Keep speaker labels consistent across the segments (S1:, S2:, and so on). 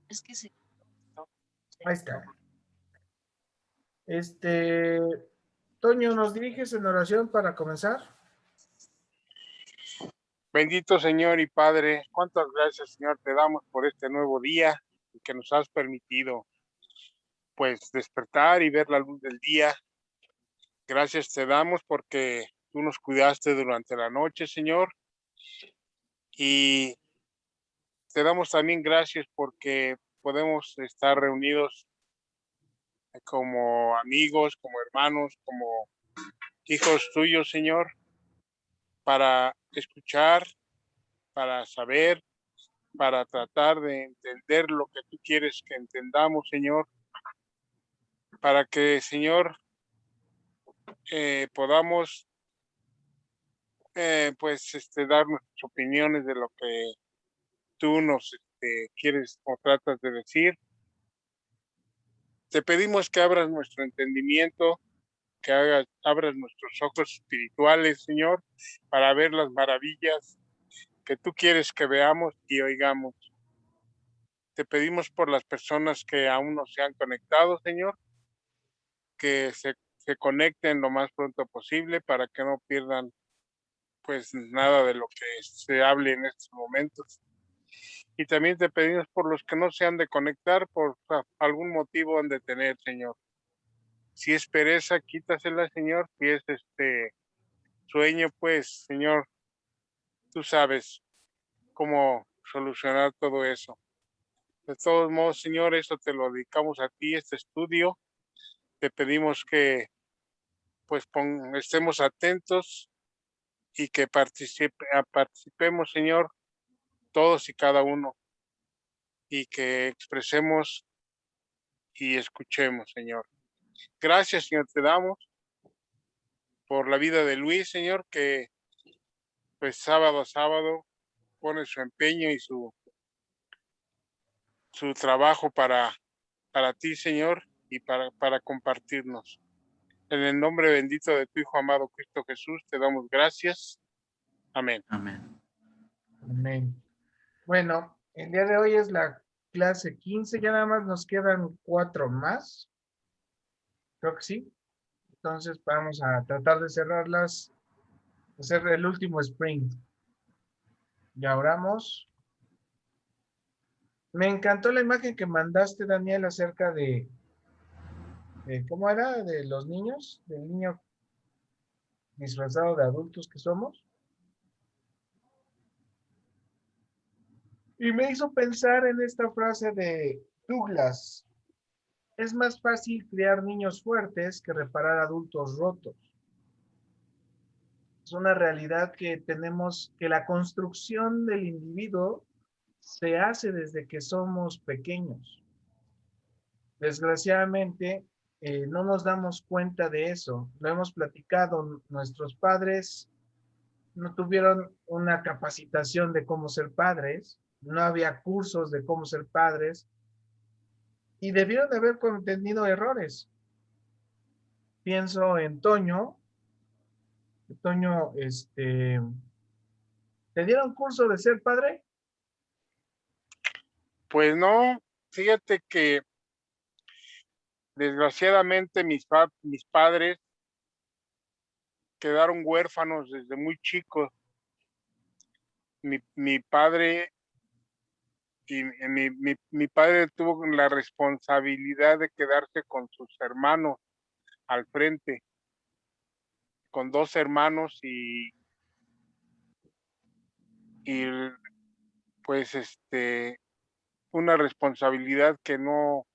S1: Es que sí.
S2: Ahí está. Toño, ¿nos diriges en oración para comenzar?
S3: Bendito Señor y Padre, cuántas gracias, Señor, te damos por este nuevo día que nos has permitido, pues, despertar y ver la luz del día. Gracias te damos porque tú nos cuidaste durante la noche, Señor, y te damos también gracias porque podemos estar reunidos como amigos, como hermanos, como hijos tuyos, Señor, para escuchar, para saber, para tratar de entender lo que tú quieres que entendamos, Señor, para que, Señor, podamos, pues, dar nuestras opiniones de lo que tú nos quieres o tratas de decir. Te pedimos que abras nuestro entendimiento, que abras nuestros ojos espirituales, Señor, para ver las maravillas que tú quieres que veamos y oigamos. Te pedimos por las personas que aún no se han conectado, Señor, que se conecten lo más pronto posible para que no pierdan pues nada de lo que se hable en estos momentos. Y también te pedimos por los que no se han de conectar, por algún motivo han de tener, Señor. Si es pereza, quítasela, Señor. Si es sueño, pues, Señor, tú sabes cómo solucionar todo eso. De todos modos, Señor, eso te lo dedicamos a ti, este estudio. Te pedimos que pues estemos atentos y que participemos, Señor, todos y cada uno, y que expresemos y escuchemos, Señor. Gracias, Señor, te damos por la vida de Luis, Señor, que pues sábado a sábado pone su empeño y su trabajo para ti, Señor, y para compartirnos. En el nombre bendito de tu Hijo amado Cristo Jesús, te damos gracias. Amén.
S1: Amén.
S2: Amén. Bueno, el día de hoy es la clase 15, ya nada más nos quedan 4 más. Creo que sí. Entonces vamos a tratar de cerrarlas, hacer el último sprint. Ya oramos. Me encantó la imagen que mandaste, Daniel, acerca ¿cómo era? De los niños, del niño disfrazado de adultos que somos. Y me hizo pensar en esta frase de Douglas: es más fácil criar niños fuertes que reparar adultos rotos. Es una realidad que tenemos, que la construcción del individuo se hace desde que somos pequeños. Desgraciadamente, no nos damos cuenta de eso. Lo hemos platicado, nuestros padres no tuvieron una capacitación de cómo ser padres, no había cursos de cómo ser padres y debieron de haber contenido errores. Pienso en Toño. Toño, ¿te dieron curso de ser padre?
S3: Pues no, fíjate que desgraciadamente mis padres quedaron huérfanos desde muy chicos. Mi padre y mi padre tuvo la responsabilidad de quedarse con sus hermanos al frente, con 2 hermanos y pues una responsabilidad que no,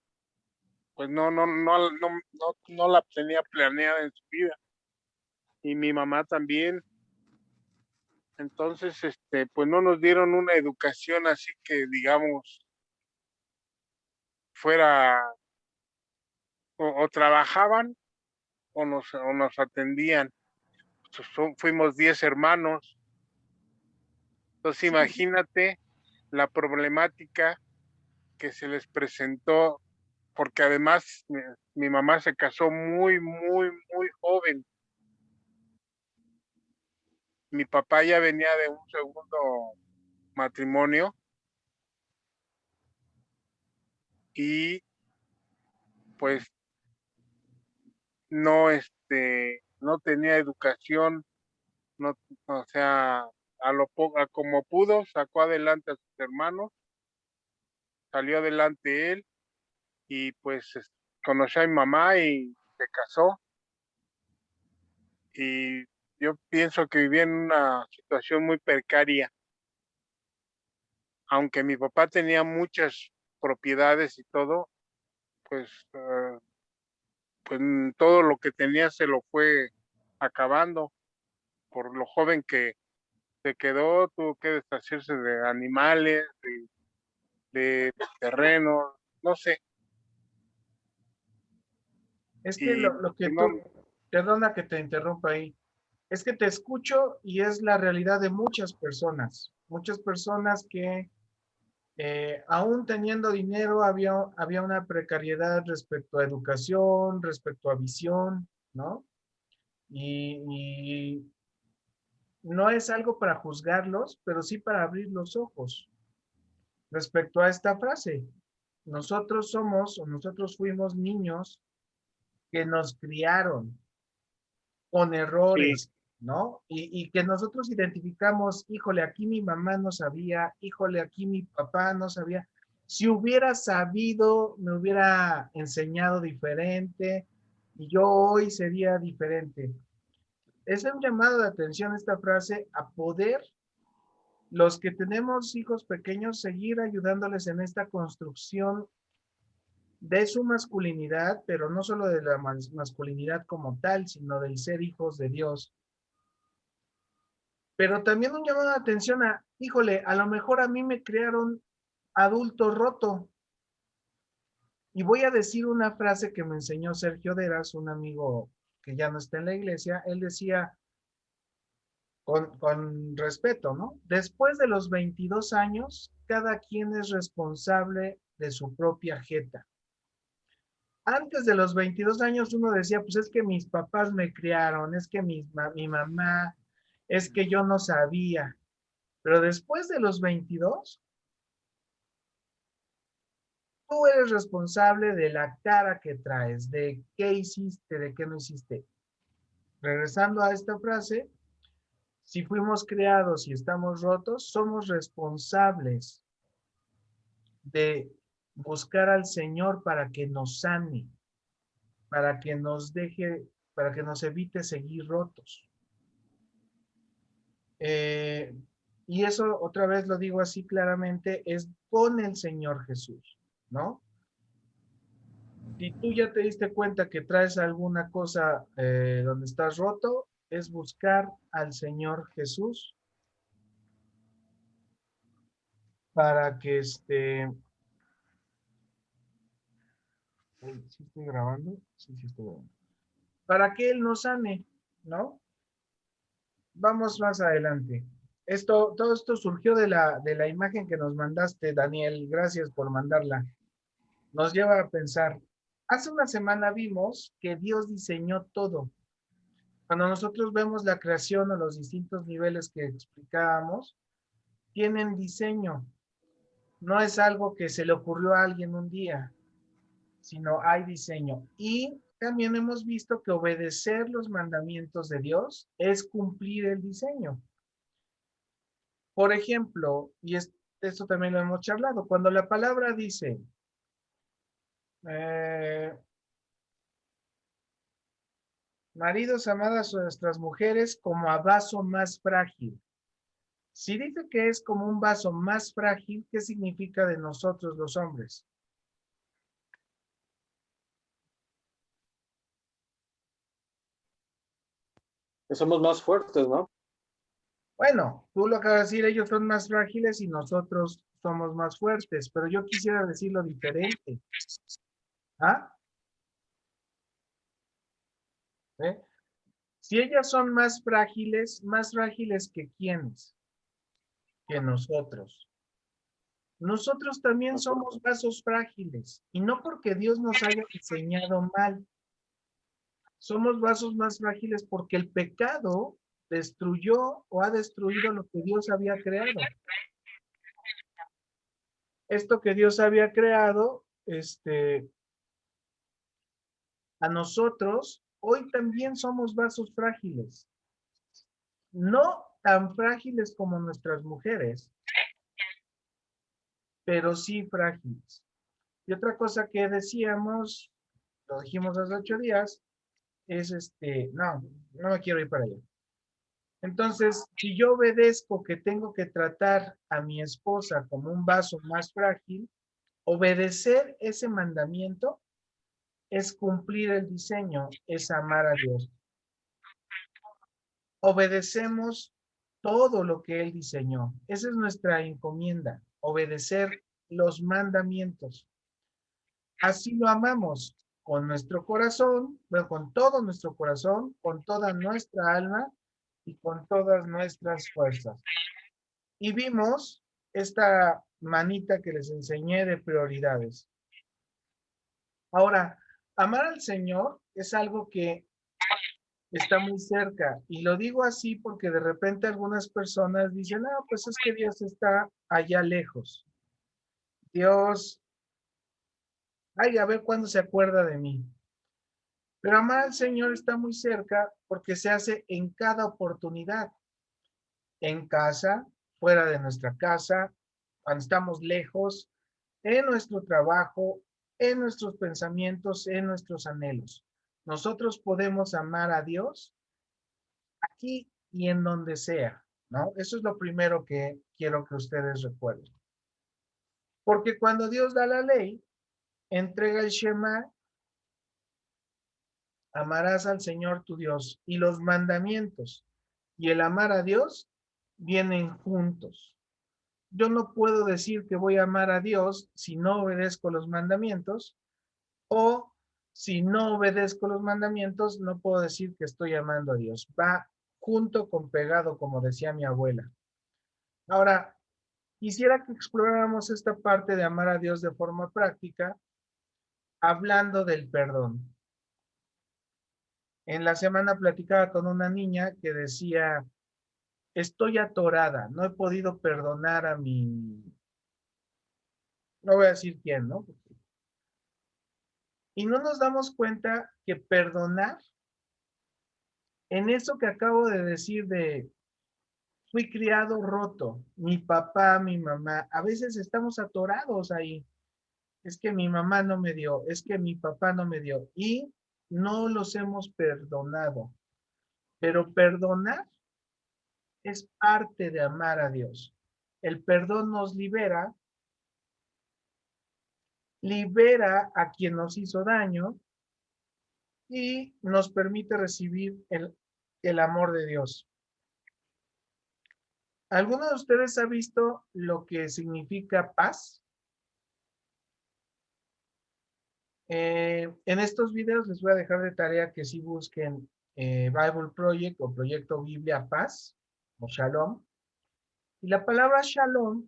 S3: pues no la tenía planeada en su vida. Y mi mamá también. Entonces, pues no nos dieron una educación así que digamos fuera o trabajaban o nos atendían. Pues, fuimos 10 hermanos. Entonces,
S2: Sí,
S3: imagínate la problemática que se les presentó, porque además mi mamá se casó muy, muy, muy joven. Mi papá ya venía de un segundo matrimonio y pues no, no tenía educación, no, o sea, a como pudo, sacó adelante a sus hermanos, salió adelante él y pues conoció a mi mamá y se casó y yo pienso que vivía en una situación muy precaria, aunque mi papá tenía muchas propiedades y todo, pues, pues todo lo que tenía se lo fue acabando por lo joven que se quedó, tuvo que deshacerse de animales, de terrenos, no sé,
S2: Es que
S3: y
S2: lo que
S3: pues, no,
S2: tú, perdona que te interrumpa ahí, es que te escucho y es la realidad de muchas personas que aún teniendo dinero había una precariedad respecto a educación, respecto a visión, ¿no? Y no es algo para juzgarlos, pero sí para abrir los ojos respecto a esta frase. Nosotros somos o nosotros fuimos niños que nos criaron con
S3: sí,
S2: errores, ¿no? Y que nosotros identificamos, híjole, aquí mi mamá no sabía, híjole, aquí mi papá no sabía. Si hubiera sabido, me hubiera enseñado diferente y yo hoy sería diferente. Es un llamado de atención esta frase a poder, los que tenemos hijos pequeños, seguir ayudándoles en esta construcción de su masculinidad, pero no solo de la masculinidad como tal, sino del ser hijos de Dios. Pero también un llamado de atención a, híjole, a lo mejor a mí me crearon adulto roto. Y voy a decir una frase que me enseñó Sergio Deras, un amigo que ya no está en la iglesia. Él decía, con respeto, ¿no? Después de los 22 años, cada quien es responsable de su propia jeta. Antes de los 22 años uno decía, pues es que mis papás me criaron, es que mi mamá, es que yo no sabía. Pero después de los 22, tú eres responsable de la cara que traes, de qué hiciste, de qué no hiciste. Regresando a esta frase, si fuimos creados y estamos rotos, somos responsables de buscar al Señor para que nos sane, para que nos deje, para que nos evite seguir rotos. Eh, y eso, otra vez lo digo así claramente, es con el Señor Jesús, ¿no? Si tú ya te diste cuenta que traes alguna cosa donde estás roto, es buscar al Señor Jesús para que ¿sí estoy grabando? Sí, sí estoy grabando. Para que Él nos sane, ¿no? Vamos más adelante. Todo esto surgió de la imagen que nos mandaste, Daniel. Gracias por mandarla. Nos lleva a pensar. Hace una semana vimos que Dios diseñó todo. Cuando nosotros vemos la creación o los distintos niveles que explicábamos, tienen diseño. No es algo que se le ocurrió a alguien un día, sino hay diseño. Y también hemos visto que obedecer los mandamientos de Dios es cumplir el diseño. Por ejemplo, esto también lo hemos charlado, cuando la palabra dice, eh, maridos, amadas a nuestras mujeres como a vaso más frágil. Si dice que es como un vaso más frágil, ¿qué significa de nosotros los hombres?
S1: Que somos más fuertes, ¿no?
S2: Bueno, tú lo acabas de decir, ellos son más frágiles y nosotros somos más fuertes, pero yo quisiera decirlo diferente. ¿Ah? ¿Eh? Si ellas son más frágiles que quiénes, que nosotros. Nosotros también somos vasos frágiles y no porque Dios nos haya diseñado mal. Somos vasos más frágiles porque el pecado destruyó o ha destruido lo que Dios había creado. Esto que Dios había creado a nosotros, hoy también somos vasos frágiles. No tan frágiles como nuestras mujeres, pero sí frágiles. Y otra cosa que decíamos, lo dijimos hace 8 días, es no, no me quiero ir para allá. Entonces, si yo obedezco que tengo que tratar a mi esposa como un vaso más frágil, obedecer ese mandamiento es cumplir el diseño, es amar a Dios. Obedecemos todo lo que Él diseñó. Esa es nuestra encomienda, obedecer los mandamientos. Así lo amamos con nuestro corazón, bueno, con todo nuestro corazón, con toda nuestra alma y con todas nuestras fuerzas. Y vimos esta manita que les enseñé de prioridades. Ahora, amar al Señor es algo que está muy cerca. Y lo digo así porque de repente algunas personas dicen, ah, pues es que Dios está allá lejos. Dios, ay, a ver cuándo se acuerda de mí. Pero amar al Señor está muy cerca porque se hace en cada oportunidad. En casa, fuera de nuestra casa, cuando estamos lejos, en nuestro trabajo, en nuestros pensamientos, en nuestros anhelos. Nosotros podemos amar a Dios aquí y en donde sea, ¿no? Eso es lo primero que quiero que ustedes recuerden. Porque cuando Dios da la ley, entrega el Shema, amarás al Señor tu Dios, y los mandamientos y el amar a Dios vienen juntos. Yo no puedo decir que voy a amar a Dios si no obedezco los mandamientos, o si no obedezco los mandamientos, no puedo decir que estoy amando a Dios. Va junto con pegado, como decía mi abuela. Ahora, quisiera que exploráramos esta parte de amar a Dios de forma práctica, hablando del perdón. En la semana platicaba con una niña que decía, estoy atorada, no he podido perdonar a mi, no voy a decir quién, ¿no? Y no nos damos cuenta que perdonar, en eso que acabo de decir de, fui criado roto, mi papá, mi mamá, a veces estamos atorados ahí. Es que mi mamá no me dio, es que mi papá no me dio y no los hemos perdonado. Pero perdonar es parte de amar a Dios. El perdón nos libera, libera a quien nos hizo daño y nos permite recibir el amor de Dios. ¿Alguno de ustedes ha visto lo que significa paz? En estos videos les voy a dejar de tarea que si busquen Bible Project o Proyecto Biblia Paz o Shalom. Y la palabra Shalom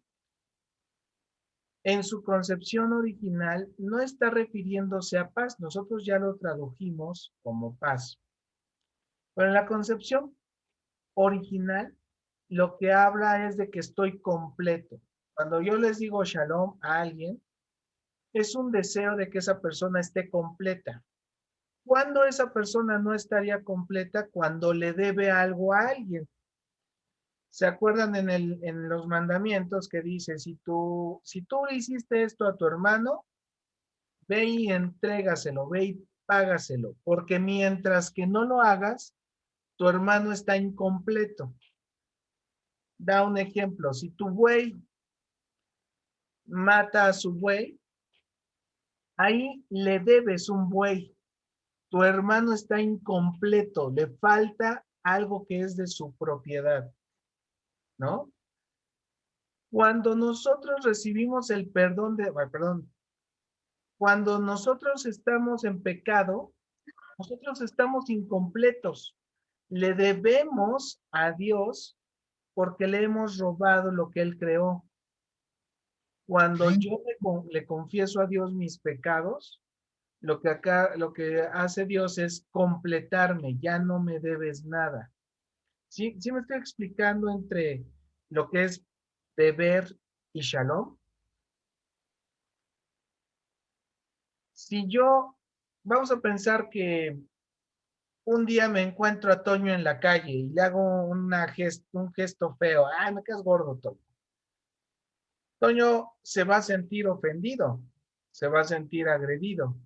S2: en su concepción original no está refiriéndose a paz. Nosotros ya lo tradujimos como paz. Pero en la concepción original lo que habla es de que estoy completo. Cuando yo les digo Shalom a alguien, es un deseo de que esa persona esté completa. ¿Cuándo esa persona no estaría completa? Cuando le debe algo a alguien. ¿Se acuerdan en los mandamientos que dice, si tú le hiciste esto a tu hermano, ve y entrégaselo, ve y págaselo, porque mientras que no lo hagas, tu hermano está incompleto. Da un ejemplo, si tu buey mata a su buey, ahí le debes un buey. Tu hermano está incompleto, le falta algo que es de su propiedad, ¿no? Cuando nosotros recibimos el cuando nosotros estamos en pecado, nosotros estamos incompletos. Le debemos a Dios porque le hemos robado lo que Él creó. Cuando yo le confieso a Dios mis pecados, lo que hace Dios es completarme, ya no me debes nada. ¿Sí, sí me estoy explicando entre lo que es deber y shalom? Si yo, vamos a pensar que un día me encuentro a Toño en la calle y le hago un gesto feo. Ay, me quedas gordo, Toño. Toño se va a sentir ofendido, se va a sentir agredido.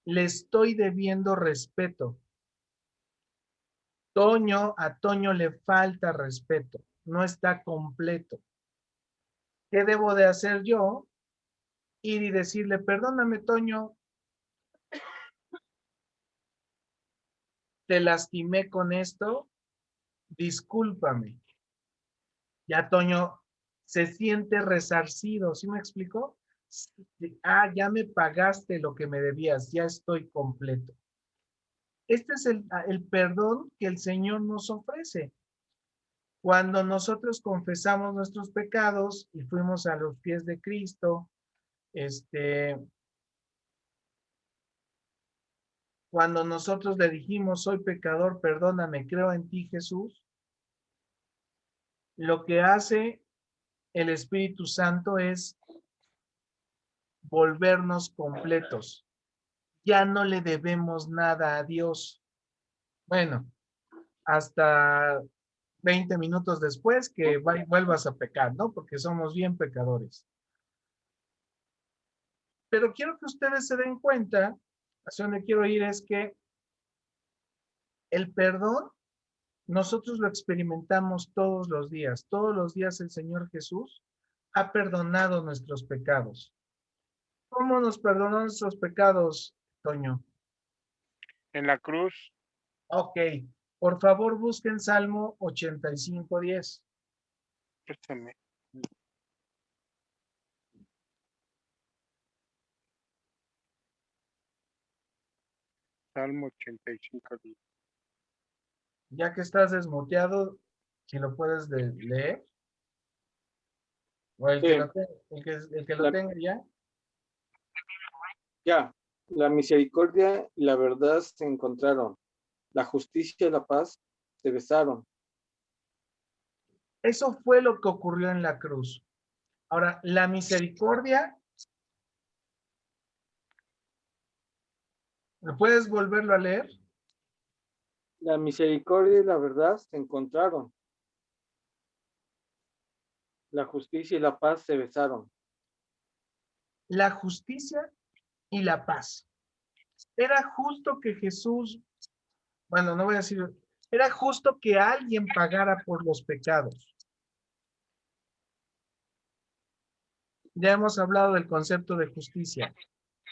S2: Le estoy debiendo respeto. A Toño le falta respeto, no está completo. ¿Qué debo de hacer yo? Ir y decirle, perdóname, Toño, te lastimé con esto, discúlpame. Ya Toño se siente resarcido, ¿sí me explicó? Ah, ya me pagaste lo que me debías, ya estoy completo. Este es el perdón que el Señor nos ofrece. Cuando nosotros confesamos nuestros pecados y fuimos a los pies de Cristo, cuando nosotros le dijimos, soy pecador, perdóname, creo en ti, Jesús, lo que hace el Espíritu Santo es volvernos completos. Ya no le debemos nada a Dios. Bueno, hasta 20 minutos después que vuelvas a pecar, ¿no? Porque somos bien pecadores. Pero quiero que ustedes se den cuenta, hacia donde quiero ir es que el perdón nosotros lo experimentamos todos los días. Todos los días el Señor Jesús ha perdonado nuestros pecados. ¿Cómo nos perdonó nuestros pecados, Toño?
S3: En la cruz.
S2: Ok, por favor busquen Salmo 85:10.
S3: Préstame. Salmo 85.
S2: Ya que estás desmuteado, si lo puedes leer, o el que
S1: Sí,
S2: lo, el que lo tenga ya.
S1: ya. La misericordia y la verdad se encontraron. La justicia y la paz se besaron.
S2: Eso fue lo que ocurrió en la cruz. Ahora, la misericordia, ¿me puedes volverlo a leer?
S1: La misericordia y la verdad se encontraron. La justicia y la paz se besaron.
S2: La justicia y la paz. Era justo que Jesús, bueno, no voy a decir, era justo que alguien pagara por los pecados. Ya hemos hablado del concepto de justicia.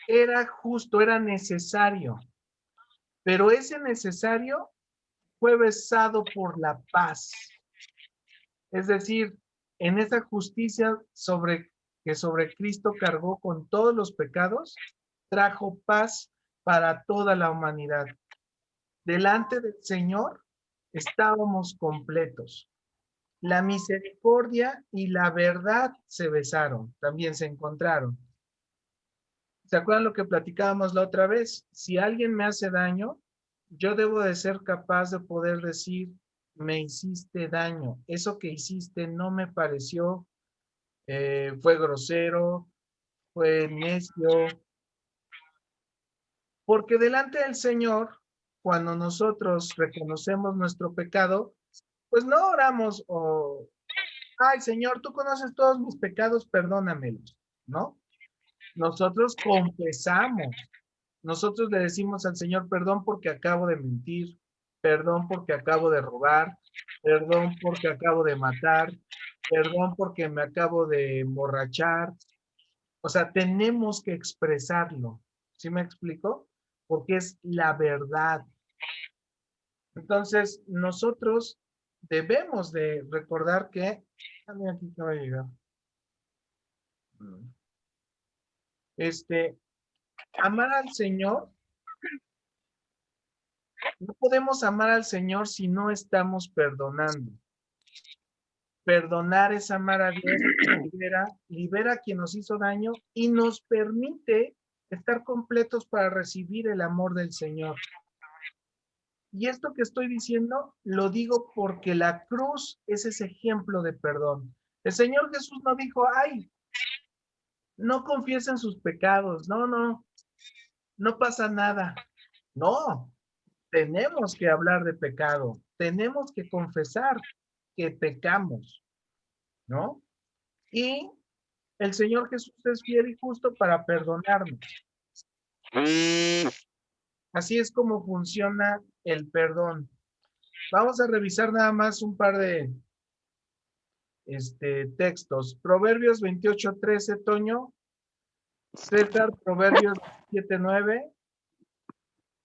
S2: Era justo, era necesario, pero ese necesario fue besado por la paz. Es decir, en esa justicia que sobre Cristo cargó con todos los pecados, trajo paz para toda la humanidad. Delante del Señor estábamos completos. La misericordia y la verdad se besaron, también se encontraron. ¿Se acuerdan lo que platicábamos la otra vez? Si alguien me hace daño, yo debo de ser capaz de poder decir, me hiciste daño, eso que hiciste no me pareció, fue grosero, fue necio, porque delante del Señor, cuando nosotros reconocemos nuestro pecado, pues no oramos o, ay Señor, tú conoces todos mis pecados, perdónamelos, ¿no? Nosotros confesamos. Nosotros le decimos al Señor, perdón porque acabo de mentir, perdón porque acabo de robar, perdón porque acabo de matar, perdón porque me acabo de emborrachar. O sea, tenemos que expresarlo. ¿Sí me explico? Porque es la verdad. Entonces, nosotros debemos de recordar que, a mí aquí acaba de llegar. Amar al Señor. No podemos amar al Señor si no estamos perdonando. Perdonar es amar a Dios, libera a quien nos hizo daño y nos permite estar completos para recibir el amor del Señor. Y esto que estoy diciendo lo digo porque la cruz es ese ejemplo de perdón. El Señor Jesús no dijo, ay, no confiesen sus pecados, no, no pasa nada. No, tenemos que hablar de pecado, tenemos que confesar que pecamos, ¿no? Y el Señor Jesús es fiel y justo para perdonarnos. Así es como funciona el perdón. Vamos a revisar nada más un par de textos. Proverbios 28:13, Toño. César, Proverbios 7:9.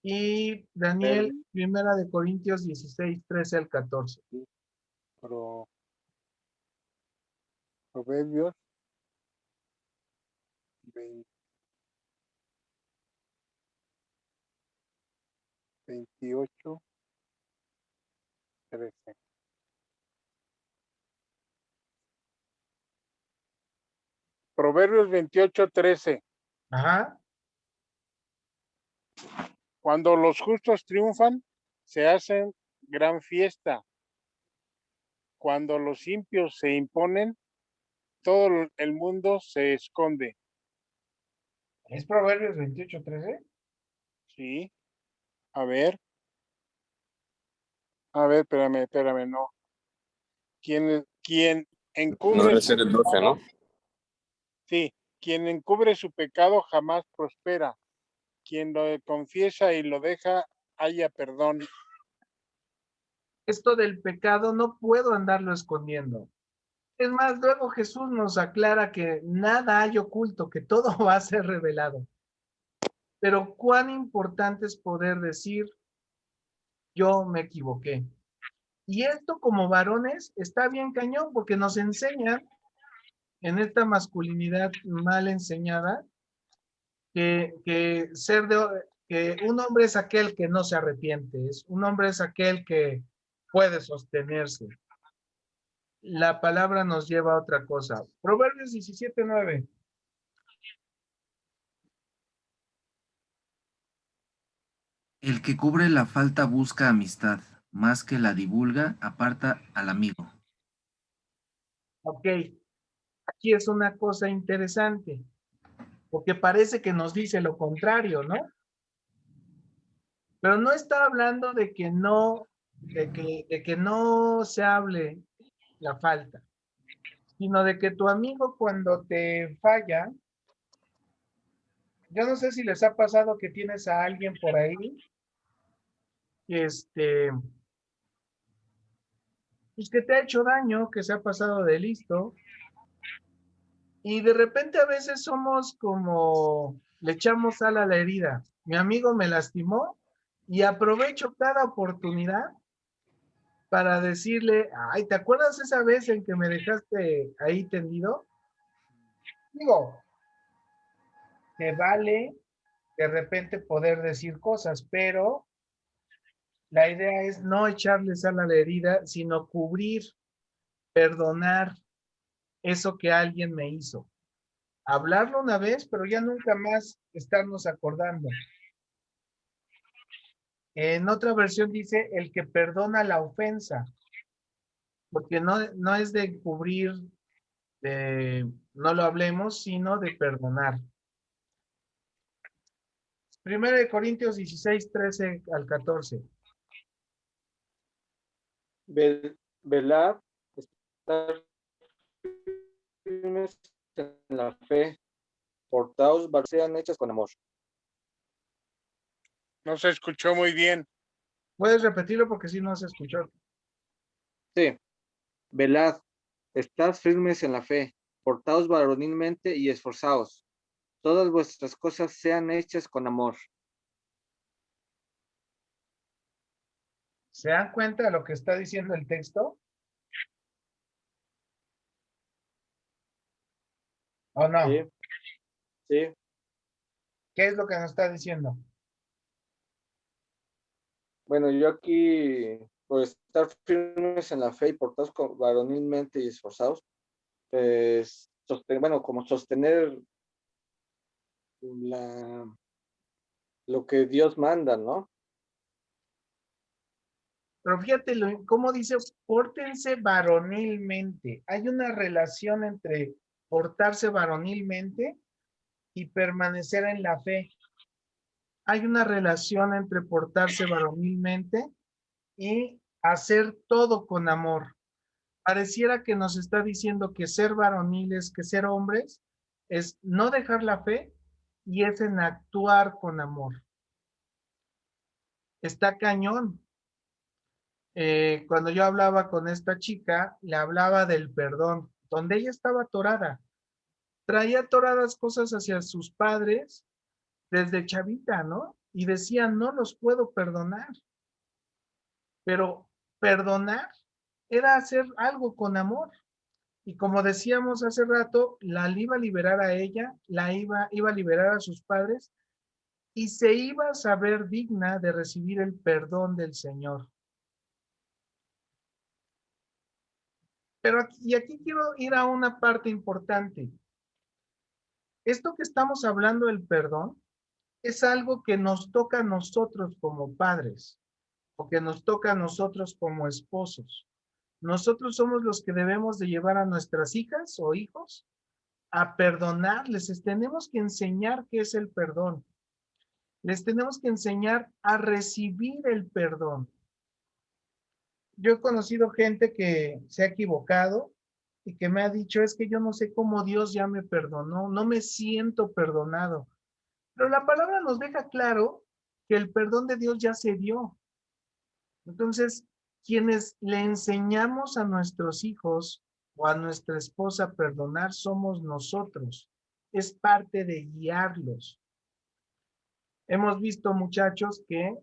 S2: Y Daniel, Primera de Corintios 16:13 al 14.
S3: Proverbios 28, 13. Proverbios 28, 13.
S2: Ajá.
S3: Cuando los justos triunfan, se hacen gran fiesta. Cuando los impios se imponen, todo el mundo se esconde.
S2: ¿Es Proverbios 28:13?
S3: Sí. A ver, espérame, no. Quien
S4: No
S3: encubre
S4: debe
S3: su
S4: ser el 12, ¿no?
S3: Sí, quien encubre su pecado jamás prospera. Quien lo confiesa y lo deja, haya perdón.
S2: Esto del pecado no puedo andarlo escondiendo. Es más, luego Jesús nos aclara que nada hay oculto, que todo va a ser revelado. Pero cuán importante es poder decir, yo me equivoqué. Y esto como varones está bien cañón porque nos enseñan en esta masculinidad mal enseñada que un hombre es aquel que no se arrepiente, un hombre es aquel que puede sostenerse. La palabra nos lleva a otra cosa. Proverbios 17:9.
S5: El que cubre la falta busca amistad, más que la divulga, aparta al amigo.
S2: Ok, aquí es una cosa interesante, porque parece que nos dice lo contrario, ¿no? Pero no está hablando de que no, de que no se hable la falta, sino de que tu amigo cuando te falla, yo no sé si les ha pasado que tienes a alguien por ahí, este, pues que te ha hecho daño, que se ha pasado de listo, y de repente a veces somos como, le echamos sal a la herida. Mi amigo me lastimó y aprovecho cada oportunidad para decirle, ay, ¿te acuerdas esa vez en que me dejaste ahí tendido? Digo, te vale de repente poder decir cosas, pero la idea es no echarle sal a la herida, sino cubrir, perdonar eso que alguien me hizo. Hablarlo una vez, pero ya nunca más estarnos acordando. En otra versión dice el que perdona la ofensa, porque no es de cubrir, no lo hablemos, sino de perdonar. Primera de Corintios 16:13 al 14.
S1: Velad, estar firmes en la fe, portaos, sean hechas con amor.
S3: No se escuchó muy bien.
S2: ¿Puedes repetirlo porque si no se escuchó?
S1: Sí, velad, estad firmes en la fe, portaos varonilmente y esforzaos. Todas vuestras cosas sean hechas con amor.
S2: ¿Se dan cuenta de lo que está diciendo el texto? ¿O no?
S1: Sí, sí.
S2: ¿Qué es lo que nos está diciendo?
S1: Bueno, yo aquí, por estar firmes en la fe y portados varonilmente y esforzados, pues, como sostener lo que Dios manda, ¿no?
S2: Pero fíjate cómo dice, pórtense varonilmente. Hay una relación entre portarse varonilmente y permanecer en la fe. hay una relación entre portarse varonilmente y hacer todo con amor. Pareciera que nos está diciendo que ser varoniles, que ser hombres, es no dejar la fe y es en actuar con amor. Está cañón. Cuando yo hablaba con esta chica, le hablaba del perdón, donde ella estaba atorada. Traía atoradas cosas hacia sus padres desde chavita, ¿no? Y decía, no los puedo perdonar. Pero perdonar era hacer algo con amor. Y como decíamos hace rato, la iba a liberar a ella, iba a liberar a sus padres y se iba a saber digna de recibir el perdón del Señor. Pero aquí quiero ir a una parte importante. Esto que estamos hablando del perdón es algo que nos toca a nosotros como padres o que nos toca a nosotros como esposos. Nosotros somos los que debemos de llevar a nuestras hijas o hijos a perdonarles. Les tenemos que enseñar qué es el perdón. Les tenemos que enseñar a recibir el perdón. Yo he conocido gente que se ha equivocado y que me ha dicho, es que yo no sé cómo Dios ya me perdonó, no me siento perdonado. Pero la palabra nos deja claro que el perdón de Dios ya se dio. Entonces, quienes le enseñamos a nuestros hijos o a nuestra esposa a perdonar somos nosotros. Es parte de guiarlos. Hemos visto muchachos que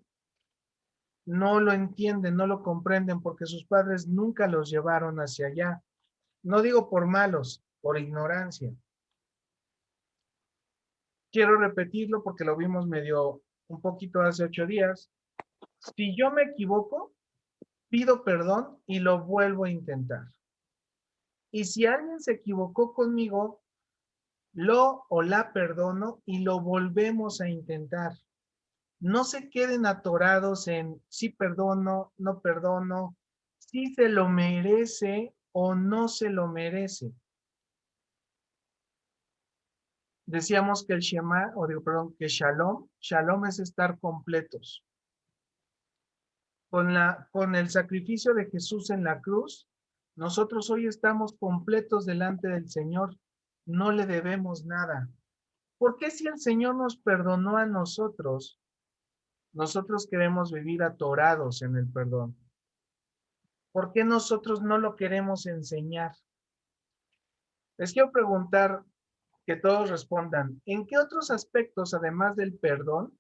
S2: no lo entienden, no lo comprenden porque sus padres nunca los llevaron hacia allá. No digo por malos, por ignorancia. Quiero repetirlo porque lo vimos medio un poquito hace 8 días. Si yo me equivoco, pido perdón y lo vuelvo a intentar. Y si alguien se equivocó conmigo, lo o la perdono y lo volvemos a intentar. No se queden atorados en sí perdono, no perdono, si se lo merece o no se lo merece. Decíamos que el Shema, que Shalom es estar completos. Con el sacrificio de Jesús en la cruz, nosotros hoy estamos completos delante del Señor, no le debemos nada. ¿Por qué si el Señor nos perdonó a nosotros, nosotros queremos vivir atorados en el perdón? ¿Por qué nosotros no lo queremos enseñar? Les quiero preguntar, que todos respondan, ¿en qué otros aspectos, además del perdón,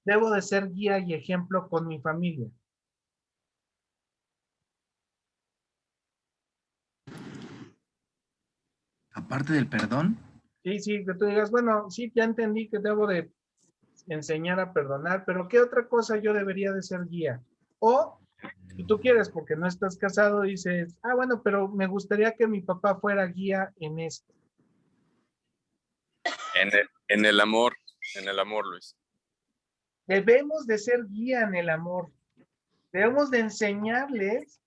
S2: debo de ser guía y ejemplo con mi familia?
S5: Aparte del perdón,
S2: Sí, que tú digas, bueno, sí, ya entendí que debo de enseñar a perdonar, pero ¿qué otra cosa yo debería de ser guía? O, si tú quieres, porque no estás casado, dices, bueno, pero me gustaría que mi papá fuera guía en esto.
S4: En el amor, Luis.
S2: Debemos de ser guía en el amor. Debemos de enseñarles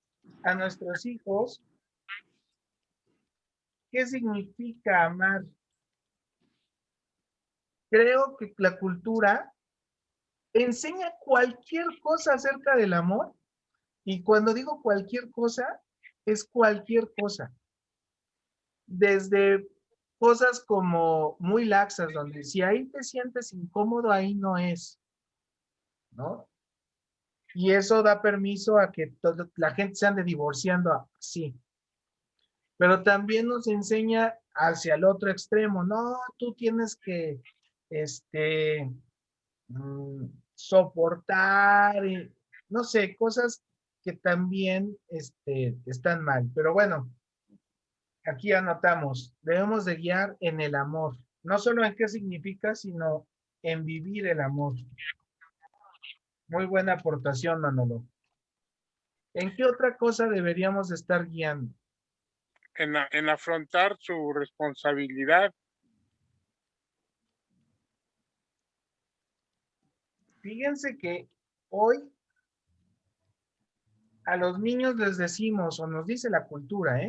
S2: a nuestros hijos qué significa amar. Creo que la cultura enseña cualquier cosa acerca del amor, y cuando digo cualquier cosa, es cualquier cosa. Desde cosas como muy laxas, donde si ahí te sientes incómodo, ahí no es, ¿no? Y eso da permiso a que la gente se ande divorciando así. Pero también nos enseña hacia el otro extremo, no, tú tienes que, soportar, no sé, cosas que también están mal. Pero bueno, aquí anotamos, debemos de guiar en el amor, no solo en qué significa, sino en vivir el amor. Muy buena aportación, Manolo. ¿En qué otra cosa deberíamos de estar guiando?
S3: En afrontar su responsabilidad.
S2: Fíjense que hoy a los niños les decimos, o nos dice la cultura,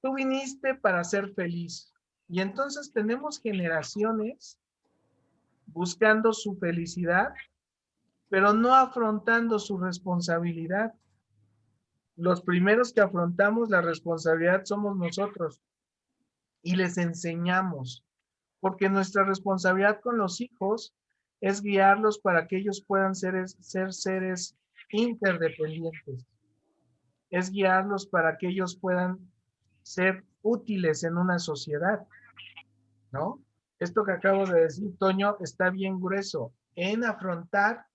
S2: Tú viniste para ser feliz. Y entonces tenemos generaciones buscando su felicidad, pero no afrontando su responsabilidad. Los primeros que afrontamos la responsabilidad somos nosotros y les enseñamos, porque nuestra responsabilidad con los hijos es guiarlos para que ellos puedan ser seres interdependientes, es guiarlos para que ellos puedan ser útiles en una sociedad, ¿no? Esto que acabo de decir, Toño, está bien grueso en afrontar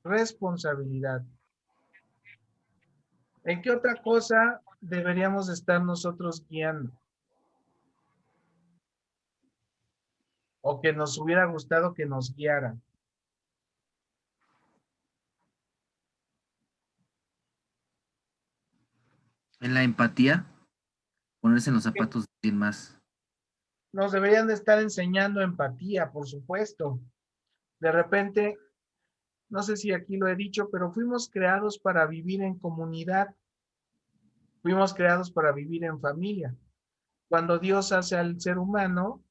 S2: responsabilidad. ¿En qué otra cosa deberíamos estar nosotros guiando? O que nos hubiera gustado que nos guiaran.
S5: En la empatía, ponerse en los zapatos de alguien más.
S2: Nos deberían de estar enseñando empatía, por supuesto. De repente, no sé si aquí lo he dicho, pero fuimos creados para vivir en comunidad. Fuimos creados para vivir en familia. Cuando Dios hace al ser humano,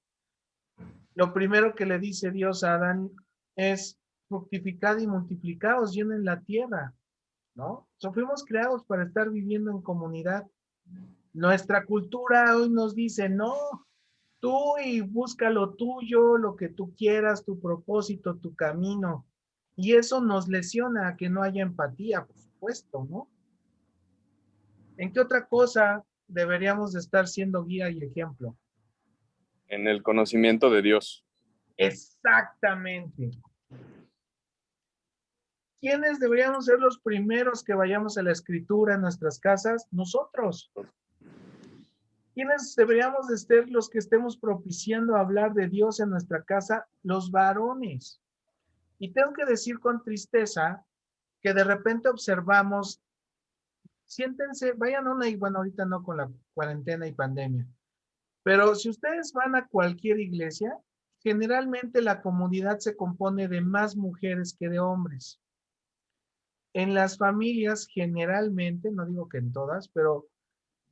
S2: lo primero que le dice Dios a Adán es fructificad y multiplicaos, llenen la tierra, ¿no? Fuimos creados para estar viviendo en comunidad. Nuestra cultura hoy nos dice, no, tú y busca lo tuyo, lo que tú quieras, tu propósito, tu camino. Y eso nos lesiona a que no haya empatía, por supuesto, ¿no? ¿En qué otra cosa deberíamos de estar siendo guía y ejemplo?
S4: En el conocimiento de Dios.
S2: Exactamente. ¿Quiénes deberíamos ser los primeros que vayamos a la escritura en nuestras casas? Nosotros. ¿Quiénes deberíamos de ser los que estemos propiciando hablar de Dios en nuestra casa? Los varones. Y tengo que decir con tristeza que de repente observamos, siéntense, vayan a una, y bueno, ahorita no con la cuarentena y pandemia, pero si ustedes van a cualquier iglesia, generalmente la comunidad se compone de más mujeres que de hombres. En las familias, generalmente, no digo que en todas, pero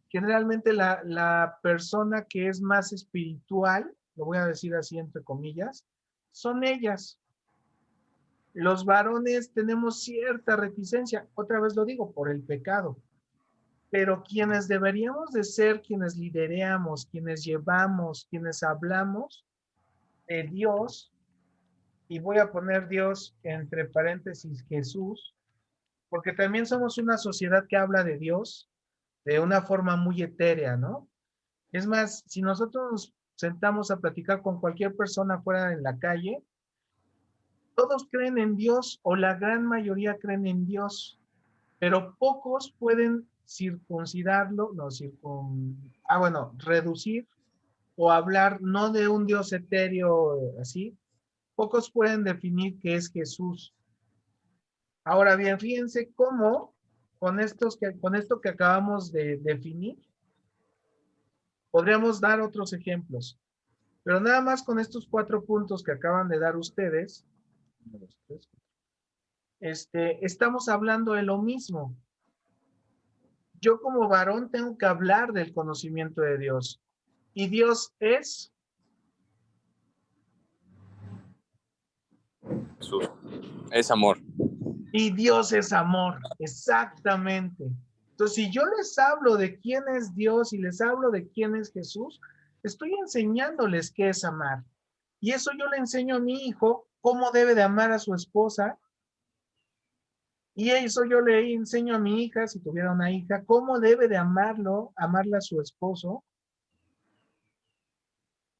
S2: generalmente la persona que es más espiritual, lo voy a decir así entre comillas, son ellas. Los varones tenemos cierta reticencia, otra vez lo digo, por el pecado, pero quienes deberíamos de ser, quienes lideramos, quienes llevamos, quienes hablamos de Dios, y voy a poner Dios entre paréntesis Jesús, porque también somos una sociedad que habla de Dios de una forma muy etérea, ¿no? Es más, si nosotros nos sentamos a platicar con cualquier persona fuera en la calle, todos creen en Dios o la gran mayoría creen en Dios, pero pocos pueden circuncidarlo, no, reducir o hablar no de un Dios etéreo así, pocos pueden definir qué es Jesús. Ahora bien, fíjense cómo con esto que acabamos de definir, podríamos dar otros ejemplos, pero nada más con estos 4 puntos que acaban de dar ustedes, 1, 2, 3, estamos hablando de lo mismo. Yo como varón tengo que hablar del conocimiento de Dios. Y Dios es
S4: Jesús. Es amor.
S2: Y Dios es amor, exactamente. Entonces, si yo les hablo de quién es Dios y les hablo de quién es Jesús, estoy enseñándoles qué es amar. Y eso yo le enseño a mi hijo cómo debe de amar a su esposa. Y eso yo le enseño a mi hija, si tuviera una hija, cómo debe de amarla a su esposo.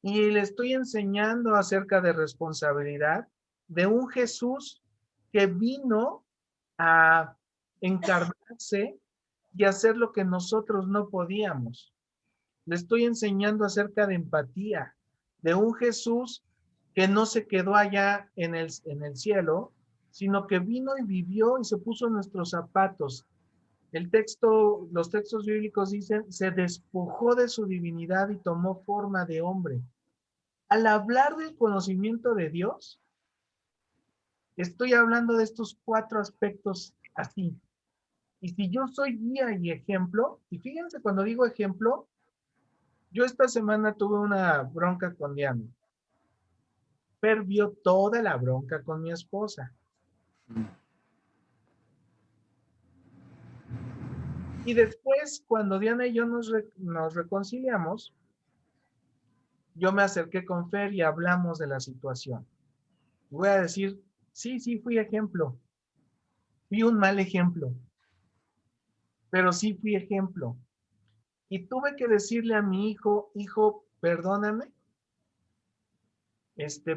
S2: Y le estoy enseñando acerca de responsabilidad de un Jesús que vino a encarnarse y hacer lo que nosotros no podíamos. Le estoy enseñando acerca de empatía, de un Jesús que no se quedó allá en el cielo, sino que vino y vivió y se puso en nuestros zapatos. Los textos bíblicos dicen, se despojó de su divinidad y tomó forma de hombre. Al hablar del conocimiento de Dios, estoy hablando de estos 4 aspectos así. Y si yo soy guía y ejemplo, y fíjense cuando digo ejemplo, Yo esta semana tuve una bronca con Diana. Fer vio toda la bronca con mi esposa. Y después, cuando Diana y yo nos reconciliamos, yo me acerqué con Fer y hablamos de la situación. Voy a decir, sí, fui ejemplo. Fui un mal ejemplo, pero sí fui ejemplo. Y tuve que decirle a mi hijo, hijo, perdóname,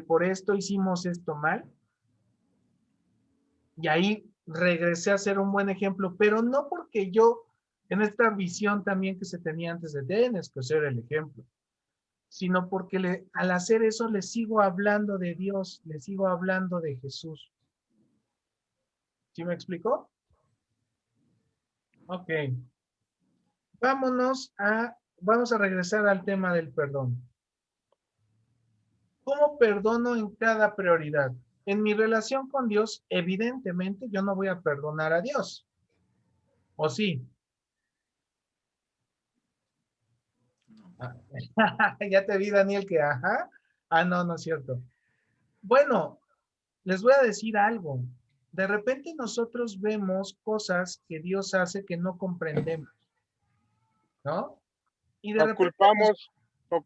S2: por esto hicimos esto mal. Y ahí regresé a ser un buen ejemplo, pero no porque yo, en esta visión también que se tenía antes de tienes que ser el ejemplo, sino porque al hacer eso le sigo hablando de Dios, le sigo hablando de Jesús. ¿Sí me explicó? Ok. Vamos a regresar al tema del perdón. ¿Cómo perdono en cada prioridad? En mi relación con Dios, evidentemente yo no voy a perdonar a Dios. ¿O sí? Ya te vi, Daniel, que ajá. Ah, no, no es cierto. Bueno, les voy a decir algo. De repente nosotros vemos cosas que Dios hace que no comprendemos, ¿no? Y de
S3: O
S2: repente,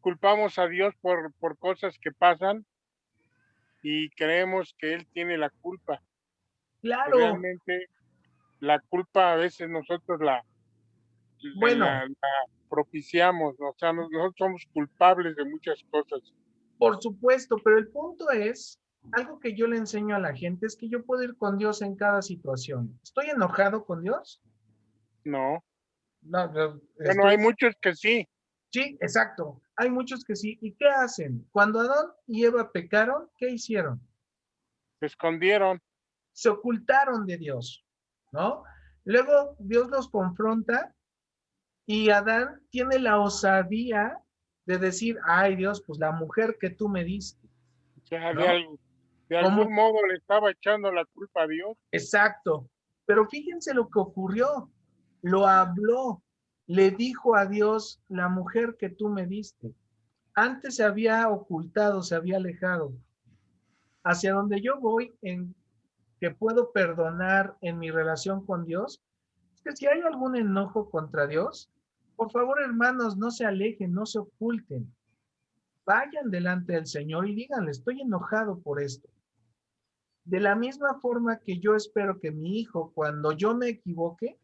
S3: culpamos a Dios por cosas que pasan y creemos que Él tiene la culpa.
S2: claro,
S3: Realmente la culpa a veces nosotros
S2: bueno,
S3: la propiciamos, ¿no? O sea, nosotros somos culpables de muchas cosas.
S2: por supuesto, pero el punto es, algo que yo le enseño a la gente es que yo puedo ir con Dios en cada situación. ¿Estoy enojado con Dios?
S3: No.
S2: No,
S3: Bueno, hay muchos que sí,
S2: Sí, exacto. Hay muchos que sí. ¿Y qué hacen? Cuando Adán y Eva pecaron, ¿qué hicieron?
S3: se escondieron.
S2: Se ocultaron de Dios, ¿no? Luego Dios los confronta y Adán tiene la osadía de decir, ay Dios, pues la mujer que tú me diste,
S3: O sea,
S2: ¿no?
S3: de
S2: ¿Cómo?
S3: algún modo le estaba echando la culpa a Dios.
S2: Exacto. Pero fíjense lo que ocurrió. Lo habló, le dijo a Dios, la mujer que tú me diste. Antes se había ocultado, se había alejado. Hacia donde yo voy en que puedo perdonar en mi relación con Dios, es que si hay algún enojo contra Dios, por favor, hermanos, no se alejen, no se oculten. Vayan delante del Señor y díganle, estoy enojado por esto. De la misma forma que yo espero que mi hijo, cuando yo me equivoque,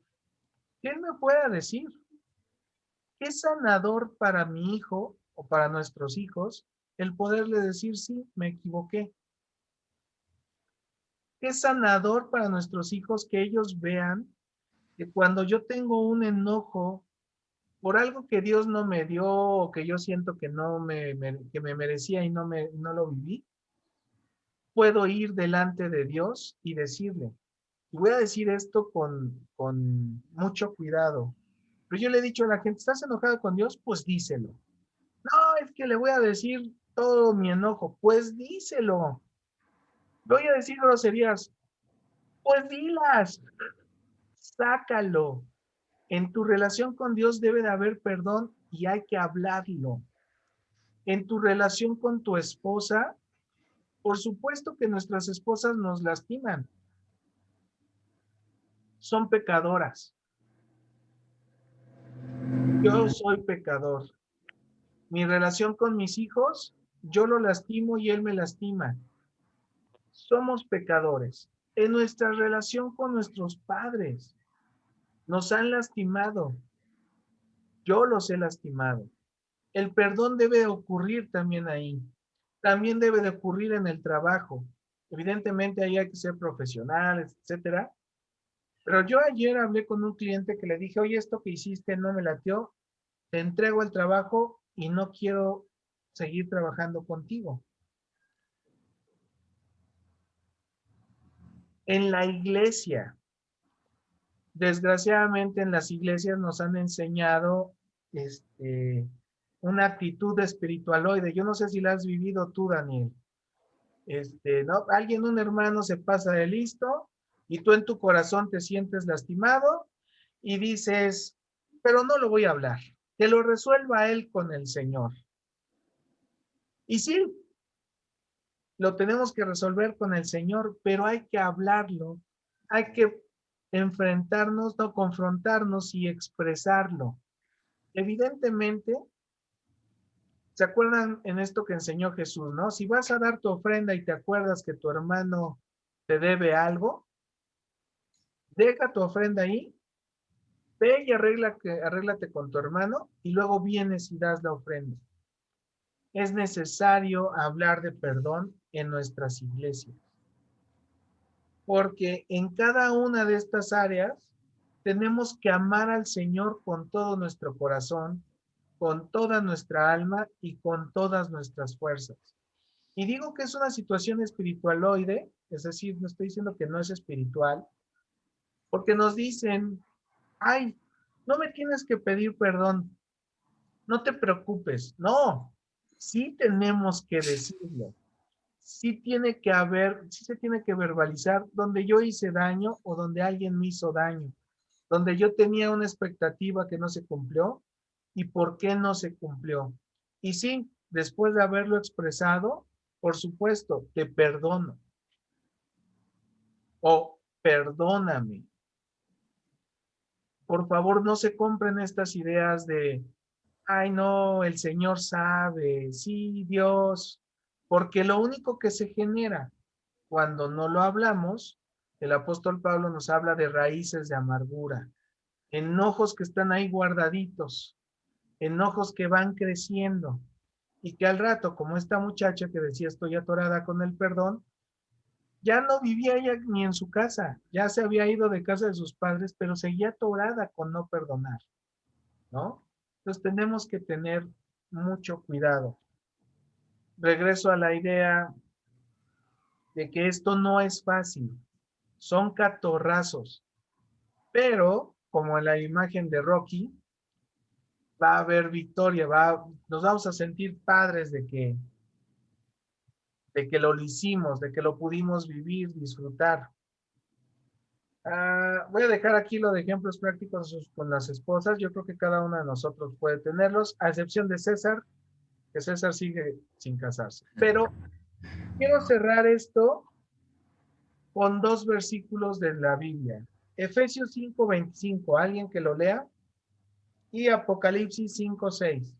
S2: que él me pueda decir, qué sanador para mi hijo o para nuestros hijos el poderle decir, sí, me equivoqué. Qué sanador para nuestros hijos que ellos vean que cuando yo tengo un enojo por algo que Dios no me dio o que yo siento que que me merecía y no lo viví, puedo ir delante de Dios y decirle. Y voy a decir esto con mucho cuidado. Pero yo le he dicho a la gente, ¿estás enojado con Dios? Pues díselo. No, es que le voy a decir todo mi enojo. Pues díselo. Voy a decir groserías. Pues dilas. Sácalo. En tu relación con Dios debe de haber perdón y hay que hablarlo. En tu relación con tu esposa, por supuesto que nuestras esposas nos lastiman. Son pecadoras. Yo soy pecador. Mi relación con mis hijos, yo lo lastimo y él me lastima. Somos pecadores. En nuestra relación con nuestros padres, nos han lastimado. Yo los he lastimado. El perdón debe ocurrir también ahí. También debe de ocurrir en el trabajo. Evidentemente ahí hay que ser profesionales, etcétera. Pero yo ayer hablé con un cliente que le dije, oye, esto que hiciste no me latió, te entrego el trabajo y no quiero seguir trabajando contigo. En la iglesia, desgraciadamente en las iglesias nos han enseñado una actitud espiritualoide. Yo no sé si la has vivido tú, Daniel. ¿No? Alguien, un hermano se pasa de listo y tú en tu corazón te sientes lastimado y dices, pero no lo voy a hablar. que lo resuelva él con el Señor. Y sí, lo tenemos que resolver con el Señor, pero hay que hablarlo, hay que enfrentarnos, no confrontarnos y expresarlo. Evidentemente, ¿se acuerdan en esto que enseñó Jesús, no? Si vas a dar tu ofrenda y te acuerdas que tu hermano te debe algo, deja tu ofrenda ahí, ve y arréglate con tu hermano y luego vienes y das la ofrenda. Es necesario hablar de perdón en nuestras iglesias, porque en cada una de estas áreas tenemos que amar al Señor con todo nuestro corazón, con toda nuestra alma y con todas nuestras fuerzas. Y digo que es una situación espiritualoide, es decir, no estoy diciendo que no es espiritual, porque nos dicen, ay, no me tienes que pedir perdón, no te preocupes. No, sí tenemos que decirlo. Sí tiene que haber, sí se tiene que verbalizar donde yo hice daño o donde alguien me hizo daño, donde yo tenía una expectativa que no se cumplió y por qué no se cumplió. Y sí, después de haberlo expresado, por supuesto, te perdono o perdóname. Por favor, no se compren estas ideas de, ay, no, el Señor sabe, sí, Dios, porque lo único que se genera cuando no lo hablamos, el apóstol Pablo nos habla de raíces de amargura, enojos que están ahí guardaditos, enojos que van creciendo y que al rato, como esta muchacha que decía estoy atorada con el perdón, ya no vivía ella ni en su casa, ya se había ido de casa de sus padres, pero seguía atorada con no perdonar, ¿no? Entonces tenemos que tener mucho cuidado. Regreso a la idea de que esto no es fácil, son catorrazos, pero como en la imagen de Rocky, va a haber victoria, nos vamos a sentir padres de que lo hicimos, de que lo pudimos vivir, disfrutar. Voy a dejar aquí lo de ejemplos prácticos con las esposas. Yo creo que cada uno de nosotros puede tenerlos, a excepción de César, que César sigue sin casarse. Pero quiero cerrar esto con dos versículos de la Biblia. Efesios 5:25, alguien que lo lea, y Apocalipsis 5:6.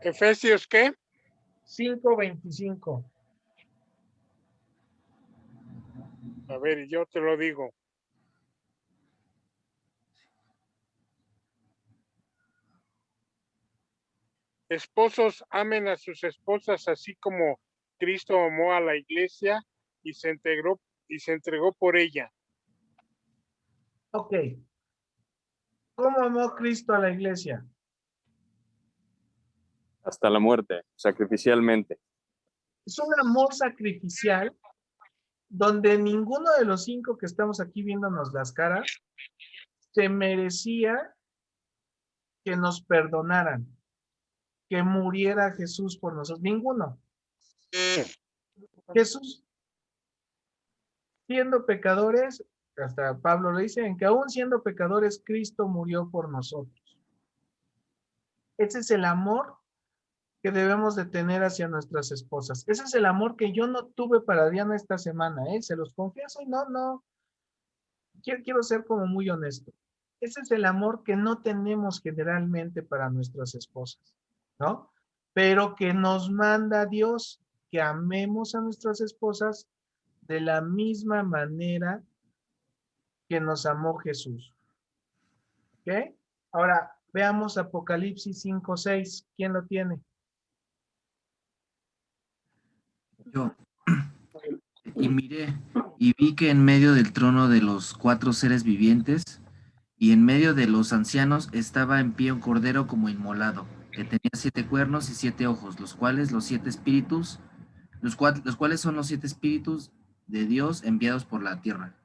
S3: Efesios, ¿qué?
S2: 5:25.
S3: A ver, yo te lo digo. Esposos, amen a sus esposas así como Cristo amó a la iglesia y se entregó por ella.
S2: Ok. ¿Cómo amó Cristo a la iglesia?
S4: Hasta la muerte, sacrificialmente.
S2: Es un amor sacrificial donde ninguno de los 5 que estamos aquí viéndonos las caras se merecía que nos perdonaran, que muriera Jesús por nosotros. Ninguno. Jesús, siendo pecadores, hasta Pablo le dice, en que aún siendo pecadores, Cristo murió por nosotros. Ese es el amor que debemos de tener hacia nuestras esposas. Ese es el amor que yo no tuve para Diana esta semana, se los confieso y no, quiero ser como muy honesto. Ese es el amor que no tenemos generalmente para nuestras esposas, ¿no? Pero que nos manda Dios que amemos a nuestras esposas de la misma manera que nos amó Jesús. ¿Ok? Ahora, veamos Apocalipsis 5:6. ¿Quién lo tiene?
S5: Yo. Y miré, y vi que en medio del trono de los 4 seres vivientes, y en medio de los ancianos, estaba en pie un cordero como inmolado, que tenía 7 cuernos y 7 ojos, los cuales son los 7 espíritus de Dios enviados por la tierra.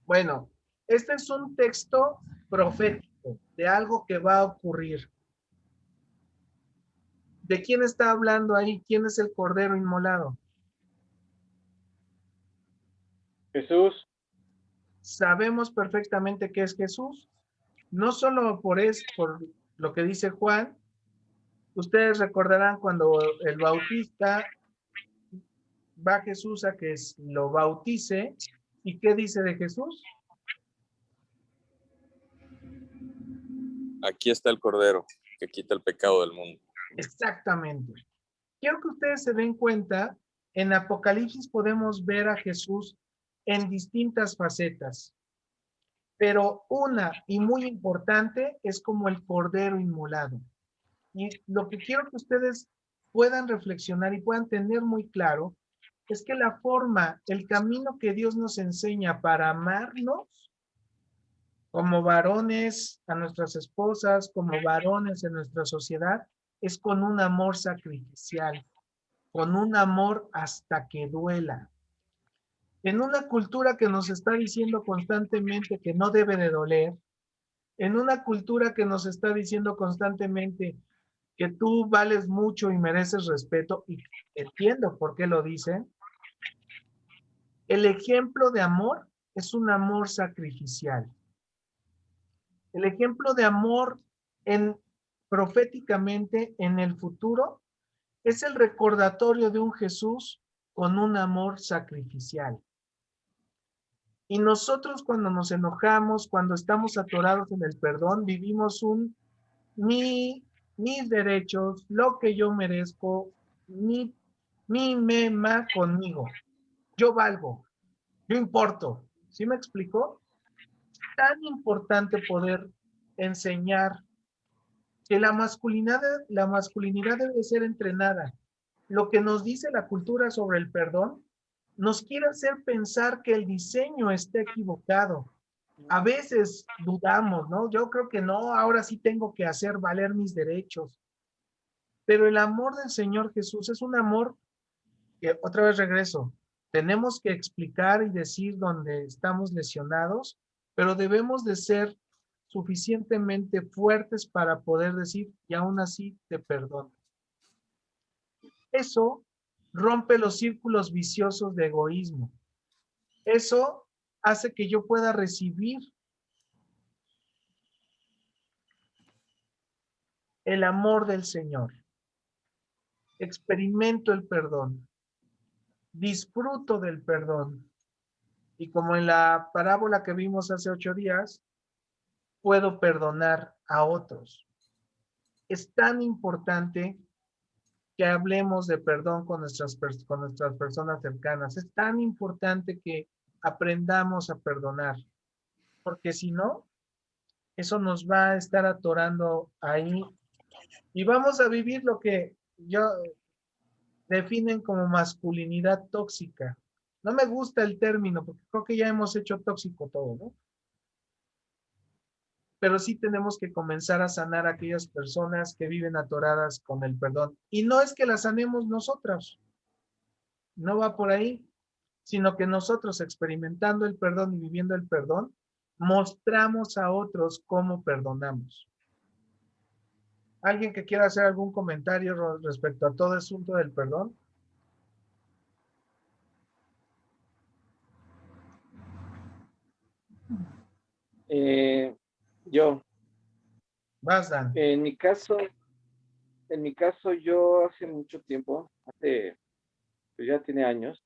S2: Bueno, este es un texto profético de algo que va a ocurrir. ¿De quién está hablando ahí? ¿Quién es el cordero inmolado?
S1: Jesús.
S2: Sabemos perfectamente que es Jesús. No solo por lo que dice Juan, ustedes recordarán cuando el bautista va Jesús a que lo bautice. ¿Y qué dice de Jesús?
S4: Aquí está el Cordero que quita el pecado del mundo.
S2: Exactamente. Quiero que ustedes se den cuenta, en Apocalipsis podemos ver a Jesús en distintas facetas, pero una y muy importante es como el Cordero inmolado. Y lo que quiero que ustedes puedan reflexionar y puedan tener muy claro es que la forma, el camino que Dios nos enseña para amarnos como varones a nuestras esposas, como varones en nuestra sociedad, es con un amor sacrificial, con un amor hasta que duela. En una cultura que nos está diciendo constantemente que no debe de doler, en una cultura que nos está diciendo constantemente que tú vales mucho y mereces respeto, y entiendo por qué lo dicen, el ejemplo de amor es un amor sacrificial. El ejemplo de amor proféticamente en el futuro es el recordatorio de un Jesús con un amor sacrificial. Y nosotros cuando nos enojamos, cuando estamos atorados en el perdón, vivimos mis derechos, lo que yo merezco, ma conmigo. Yo valgo, yo importo. ¿Sí me explicó? Es tan importante poder enseñar que la masculinidad debe ser entrenada. Lo que nos dice la cultura sobre el perdón nos quiere hacer pensar que el diseño está equivocado. A veces dudamos, ¿no? Yo creo que no, ahora sí tengo que hacer valer mis derechos. Pero el amor del Señor Jesús es un amor que, otra vez regreso, tenemos que explicar y decir dónde estamos lesionados, pero debemos de ser suficientemente fuertes para poder decir, y aún así te perdono. Eso rompe los círculos viciosos de egoísmo. Eso hace que yo pueda recibir el amor del Señor. Experimento el perdón. Disfruto del perdón. Y como en la parábola que vimos hace 8 días, puedo perdonar a otros. Es tan importante que hablemos de perdón con nuestras personas cercanas. Es tan importante que aprendamos a perdonar, porque si no, eso nos va a estar atorando ahí y vamos a vivir lo que yo definen como masculinidad tóxica. No me gusta el término porque creo que ya hemos hecho tóxico todo, ¿no? Pero sí tenemos que comenzar a sanar a aquellas personas que viven atoradas con el perdón. Y no es que las sanemos nosotros, no va por ahí, sino que nosotros experimentando el perdón y viviendo el perdón, mostramos a otros cómo perdonamos. ¿Alguien que quiera hacer algún comentario respecto a todo el asunto del perdón?
S1: Yo,
S2: Vas, Dan.
S1: en mi caso, yo hace mucho tiempo, pues ya tiene años,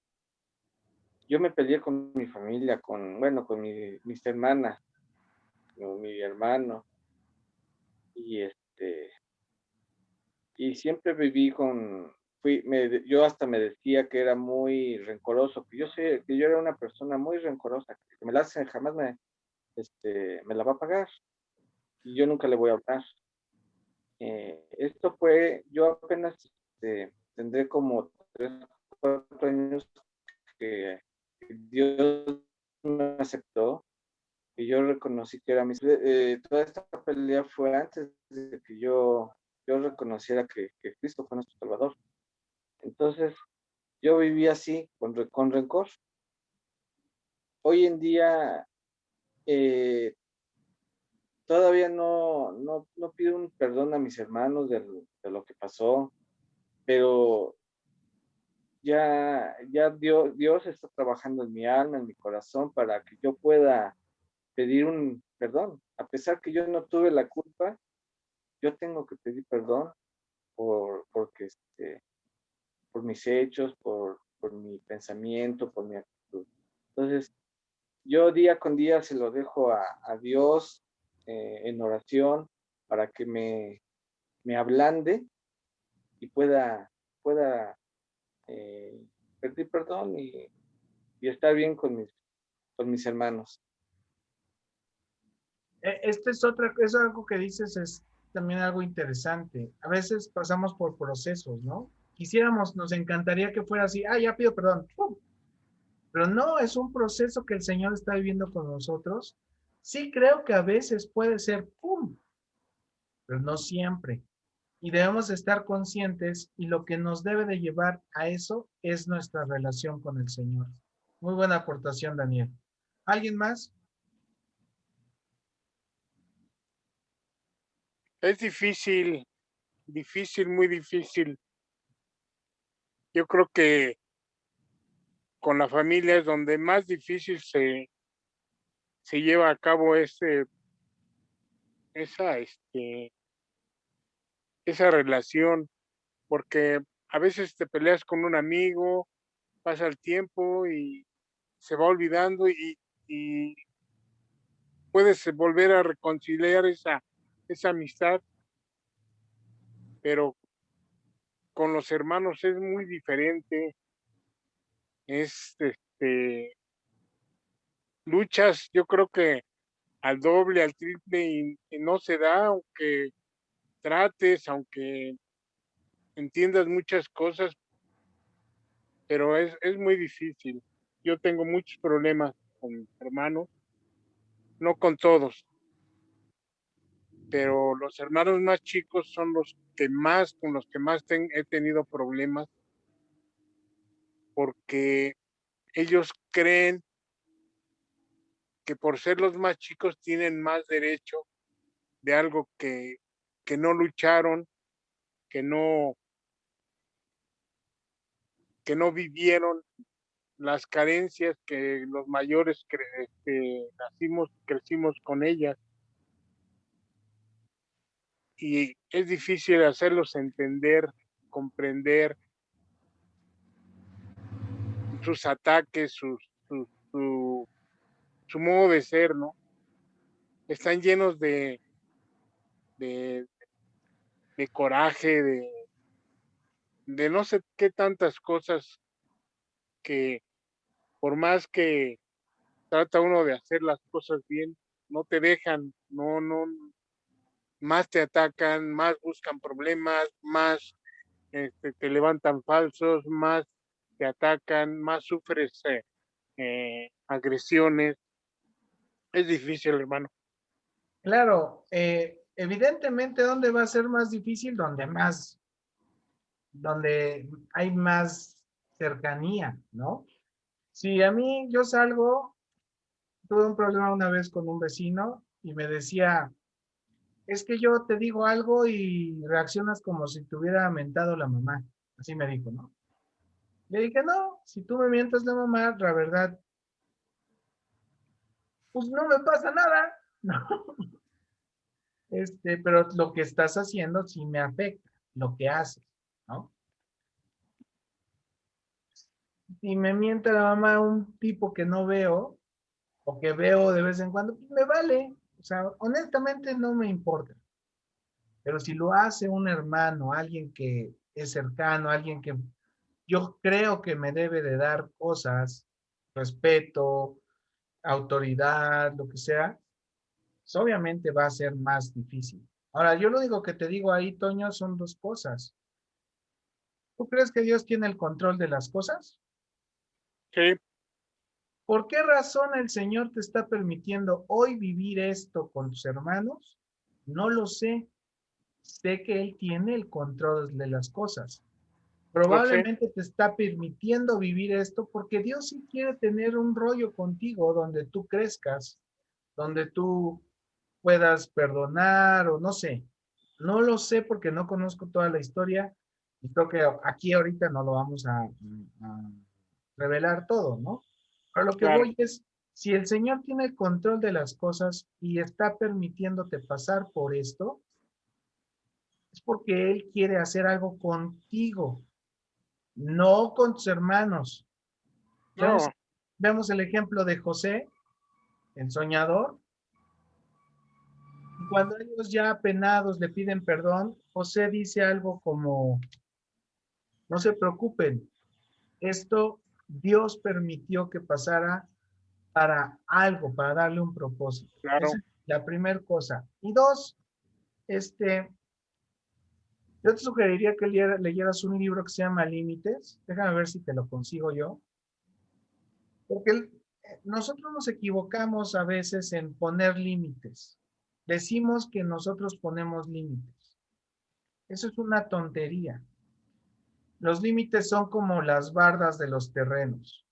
S1: yo me peleé con mi familia, con mis hermanas, con mi hermano, y y siempre viví yo hasta me decía que era muy rencoroso, que yo era una persona muy rencorosa, que me la hacen, jamás me la va a pagar, y yo nunca le voy a hablar. Yo apenas tendré como 3, 4 años que Dios me aceptó y yo reconocí que era toda esta pelea fue antes de que yo reconociera que Cristo fue nuestro Salvador. Entonces, yo viví así, con rencor. Hoy en día, eh, todavía no pido un perdón a mis hermanos de lo que pasó, pero ya Dios está trabajando en mi alma, en mi corazón, para que yo pueda pedir un perdón. A pesar que yo no tuve la culpa, yo tengo que pedir perdón porque por mis hechos, por mi pensamiento, por mi actitud. Entonces, yo día con día se lo dejo a Dios en oración para que me ablande y pueda pedir perdón y estar bien con mis hermanos.
S2: Este es otra, es algo que dices, es también algo interesante. A veces pasamos por procesos, ¿no? Quisiéramos, nos encantaría que fuera así, ya pido perdón. ¡Pum! Pero no, es un proceso que el Señor está viviendo con nosotros. Sí creo que a veces puede ser, ¡pum! Pero no siempre. Y debemos estar conscientes y lo que nos debe de llevar a eso es nuestra relación con el Señor. Muy buena aportación, Daniel. ¿Alguien más?
S3: Es difícil, difícil, muy difícil. Yo creo que con la familia es donde más difícil se lleva a cabo esa, esa relación, porque a veces te peleas con un amigo, pasa el tiempo y se va olvidando y puedes volver a reconciliar esa amistad, pero con los hermanos es muy diferente. Es, luchas, yo creo que al doble, al triple y no se da, aunque trates, aunque entiendas muchas cosas, pero es muy difícil. Yo tengo muchos problemas con mis hermanos, no con todos, pero los hermanos más chicos son los que más, con los que más he tenido problemas, porque ellos creen que por ser los más chicos tienen más derecho de algo que no lucharon, que no, que no vivieron, las carencias que los mayores crecimos con ellas. Y es difícil hacerlos entender, comprender sus ataques, su modo de ser, ¿no? Están llenos de, de coraje, de no sé qué tantas cosas que por más que trata uno de hacer las cosas bien, no te dejan, no, más te atacan, más buscan problemas, más te levantan falsos, más te atacan, más sufres agresiones. Es difícil, hermano.
S2: Claro, evidentemente, ¿dónde va a ser más difícil? Donde hay más cercanía, ¿no? Si a mí yo salgo, tuve un problema una vez con un vecino y me decía, es que yo te digo algo y reaccionas como si te hubiera mentado la mamá. Así me dijo, ¿no? Le dije, no, si tú me mientas la mamá, la verdad, pues no me pasa nada, ¿no? Pero lo que estás haciendo sí me afecta, lo que haces, ¿no? Si me miente la mamá un tipo que no veo, o que veo de vez en cuando, pues me vale. O sea, honestamente no me importa. Pero si lo hace un hermano, alguien que es cercano, alguien que yo creo que me debe de dar cosas, respeto, autoridad, lo que sea, pues obviamente va a ser más difícil. Ahora, yo lo único que te digo ahí, Toño, son dos cosas. ¿Tú crees que Dios tiene el control de las cosas?
S3: Sí,
S2: ¿Por qué razón el Señor te está permitiendo hoy vivir esto con tus hermanos? No lo sé. Sé que Él tiene el control de las cosas.
S3: lo sé.
S2: Probablemente te está permitiendo vivir esto porque Dios sí quiere tener un rollo contigo donde tú crezcas, donde tú puedas perdonar o no sé. No lo sé porque no conozco toda la historia, Y creo que aquí ahorita no lo vamos a revelar todo, ¿no? Pero lo que
S3: Claro.
S2: voy es, si el Señor tiene el control de las cosas y está permitiéndote pasar por esto, es porque Él quiere hacer algo contigo, no con tus hermanos.
S3: No,
S2: Vemos el ejemplo de José, el soñador, y cuando ellos ya apenados le piden perdón, José dice algo como, no se preocupen, esto Dios permitió que pasara para algo, para darle un propósito.
S3: claro.
S2: Esa es la primera cosa. Y dos, este, yo te sugeriría que leyeras un libro que se llama Límites. Déjame ver si te lo consigo yo. Porque nosotros nos equivocamos a veces en poner límites. Decimos que nosotros ponemos límites. Eso es una tontería. Los límites son como las bardas de los terrenos.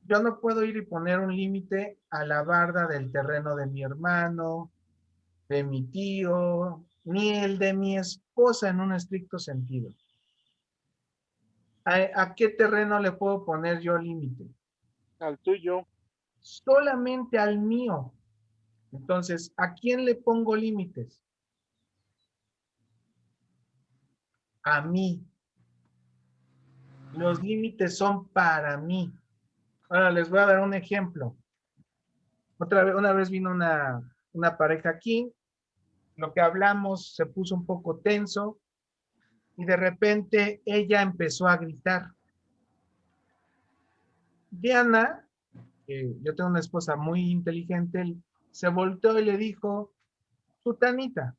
S2: Yo no puedo ir y poner un límite a la barda del terreno de mi hermano, de mi tío, ni el de mi esposa en un estricto sentido. ¿A qué terreno le puedo poner yo límite?
S3: Al tuyo.
S2: Solamente al mío. Entonces, ¿a quién le pongo límites? A mí. Los límites son para mí. Ahora les voy a dar un ejemplo. Una vez vino una pareja aquí, lo que hablamos se puso un poco tenso y de repente ella empezó a gritar. Diana, yo tengo una esposa muy inteligente, se volteó y le dijo, Sutanita,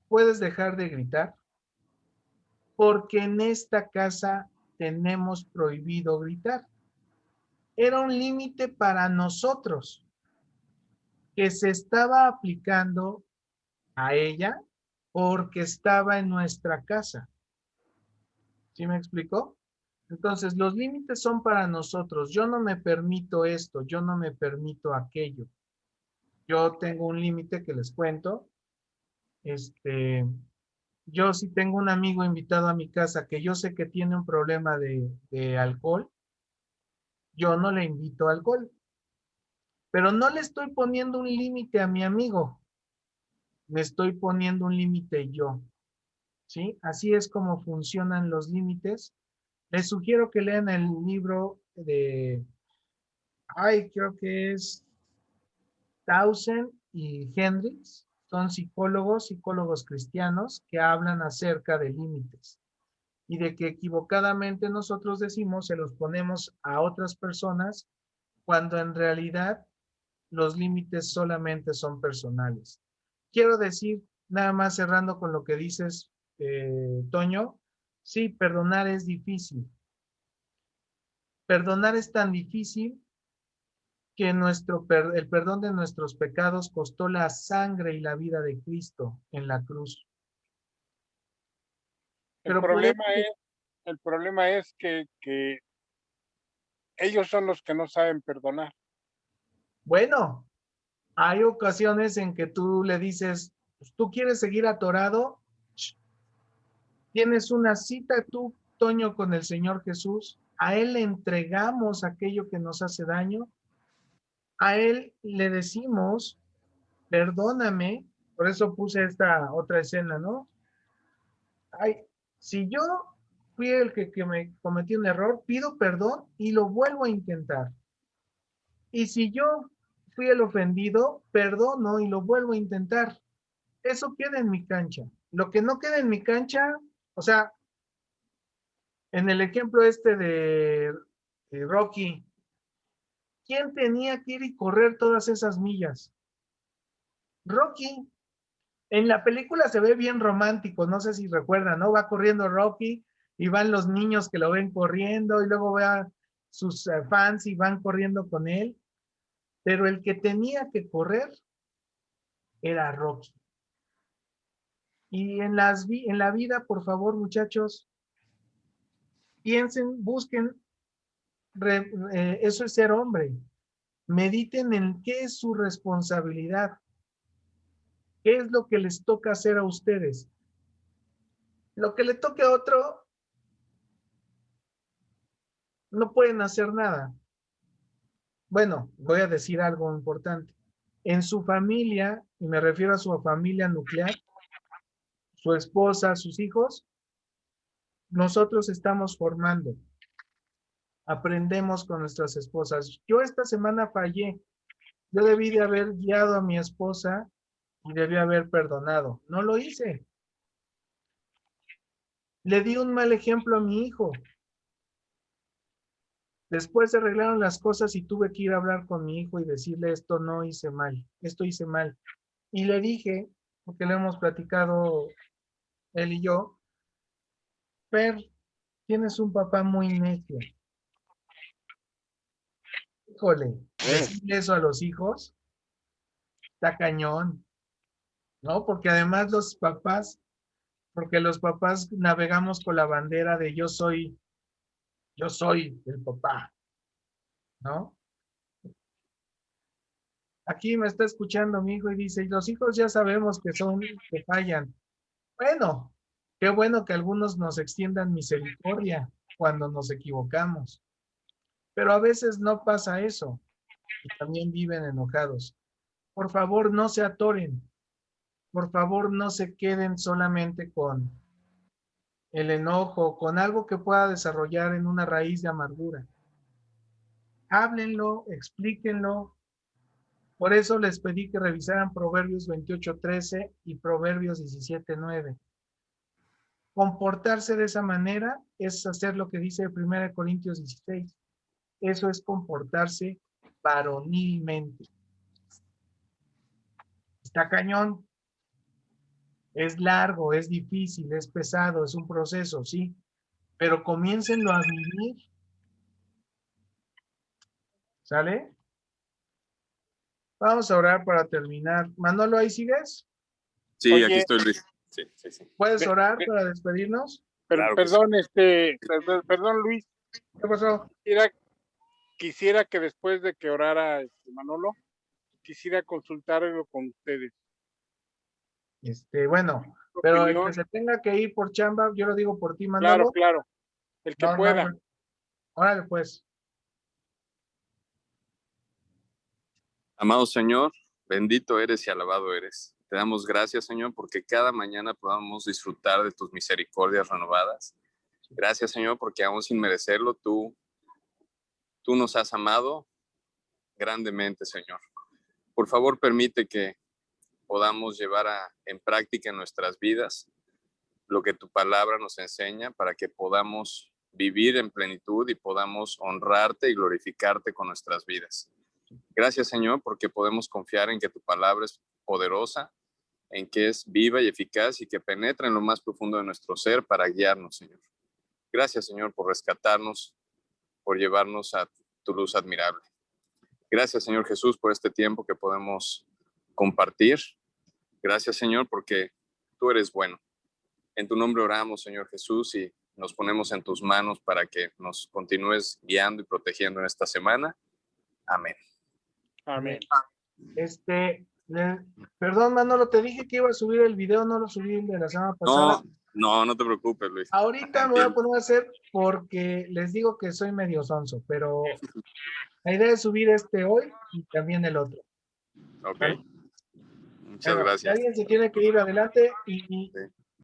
S2: ¿puedes dejar de gritar? Porque en esta casa tenemos prohibido gritar. Era un límite para nosotros que se estaba aplicando a ella porque estaba en nuestra casa. ¿Sí me explicó? Entonces, los límites son para nosotros. Yo no me permito esto, yo no me permito aquello. Yo tengo un límite que les cuento. Yo si tengo un amigo invitado a mi casa que yo sé que tiene un problema de alcohol, yo no le invito alcohol. Pero no le estoy poniendo un límite a mi amigo, me estoy poniendo un límite yo. ¿Sí? Así es como funcionan los límites. Les sugiero que lean el libro creo que es Townsend y Hendricks. Son psicólogos cristianos que hablan acerca de límites y de que equivocadamente nosotros decimos se los ponemos a otras personas cuando en realidad los límites solamente son personales. Quiero decir, nada más cerrando con lo que dices, Toño, sí, perdonar es difícil. Perdonar es tan difícil que el perdón de nuestros pecados costó la sangre y la vida de Cristo en la cruz.
S3: El
S2: Pero por eso,
S3: problema es que ellos son los que no saben perdonar.
S2: bueno, hay ocasiones en que tú le dices, pues, ¿tú quieres seguir atorado? Tienes una cita tú, Toño, con el Señor Jesús. A Él le entregamos aquello que nos hace daño. A Él le decimos, perdóname. Por eso puse esta otra escena, ¿no? Ay, si yo fui el que me cometí un error, pido perdón y lo vuelvo a intentar. Y si yo fui el ofendido, perdono y lo vuelvo a intentar. Eso queda en mi cancha. Lo que no queda en mi cancha, o sea, en el ejemplo este de Rocky, ¿quién tenía que ir y correr todas esas millas? Rocky. En la película se ve bien romántico, no sé si recuerdan, ¿no? Va corriendo Rocky y van los niños que lo ven corriendo y luego ve a sus fans y van corriendo con él. Pero el que tenía que correr era Rocky. Y en la vida, por favor, muchachos, piensen, busquen, eso es ser hombre. Mediten en qué es su responsabilidad, qué es lo que les toca hacer a ustedes. Lo que le toque a otro, no pueden hacer nada. Bueno, voy a decir algo importante. En su familia, y me refiero a su familia nuclear, su esposa, sus hijos, nosotros estamos formando. Aprendemos con nuestras esposas. Yo esta semana fallé. Yo debí de haber guiado a mi esposa y debí haber perdonado. No lo hice. Le di un mal ejemplo a mi hijo. Después se arreglaron las cosas y tuve que ir a hablar con mi hijo y decirle esto no hice mal, esto hice mal. Y le dije, porque lo hemos platicado él y yo, Per, tienes un papá muy necio. Híjole, decirle eso a los hijos está cañón, ¿no? Porque además porque los papás navegamos con la bandera de yo soy el papá, ¿no? Aquí me está escuchando mi hijo y dice, los hijos ya sabemos que fallan. Bueno, qué bueno que algunos nos extiendan misericordia cuando nos equivocamos, pero a veces no pasa eso y también viven enojados. Por favor, no se atoren. Por favor, no se queden solamente con el enojo, con algo que pueda desarrollar en una raíz de amargura. Háblenlo, explíquenlo. Por eso les pedí que revisaran Proverbios 28:13 y Proverbios 17:9. Comportarse de esa manera es hacer lo que dice 1 Corintios 16. Eso es comportarse varonilmente. Está cañón. Es largo, es difícil, es pesado, es un proceso, sí. Pero comiéncenlo a vivir. ¿Sale? Vamos a orar para terminar. Manolo, ¿ahí sigues?
S4: Sí,
S3: Oye,
S4: aquí estoy, Luis. Sí, sí, sí.
S2: ¿Puedes orar
S3: ve-
S2: para despedirnos?
S4: Claro que
S3: perdón, perdón, Luis,
S2: ¿Qué pasó?
S3: quisiera que después de que orara Manolo, quisiera consultarlo con ustedes.
S2: Bueno,
S3: Su
S2: pero el que
S3: opinión,
S2: se tenga que ir por chamba, yo lo digo por ti,
S3: claro,
S2: Manolo.
S3: claro, el que
S2: No,
S3: pueda.
S2: no, órale, pues.
S4: Amado Señor, bendito eres y alabado eres. Te damos gracias, Señor, porque cada mañana podamos disfrutar de tus misericordias renovadas. Gracias, Señor, porque aún sin merecerlo, tú nos has amado grandemente, Señor. Por favor, permite que podamos llevar en práctica en nuestras vidas lo que tu palabra nos enseña para que podamos vivir en plenitud y podamos honrarte y glorificarte con nuestras vidas. Gracias, Señor, porque podemos confiar en que tu palabra es poderosa, en que es viva y eficaz y que penetra en lo más profundo de nuestro ser para guiarnos, Señor. Gracias, Señor, por rescatarnos, por llevarnos a tu luz admirable. Gracias, Señor Jesús, por este tiempo que podemos compartir. Gracias, Señor, porque tú eres bueno. En tu nombre oramos, Señor Jesús, y nos ponemos en tus manos para que nos continúes guiando y protegiendo en esta semana. Amén.
S3: Amén.
S2: Perdón, Manolo, te dije que iba a subir el video, no lo subí el de la semana pasada.
S4: No te preocupes, Luis.
S2: Ahorita me voy a poner a hacer porque les digo que soy medio sonso, pero la idea es subir este hoy y también el otro.
S4: Ok.
S2: ¿Vale?
S4: Muchas
S2: Bueno,
S4: gracias.
S2: alguien se tiene que ir adelante y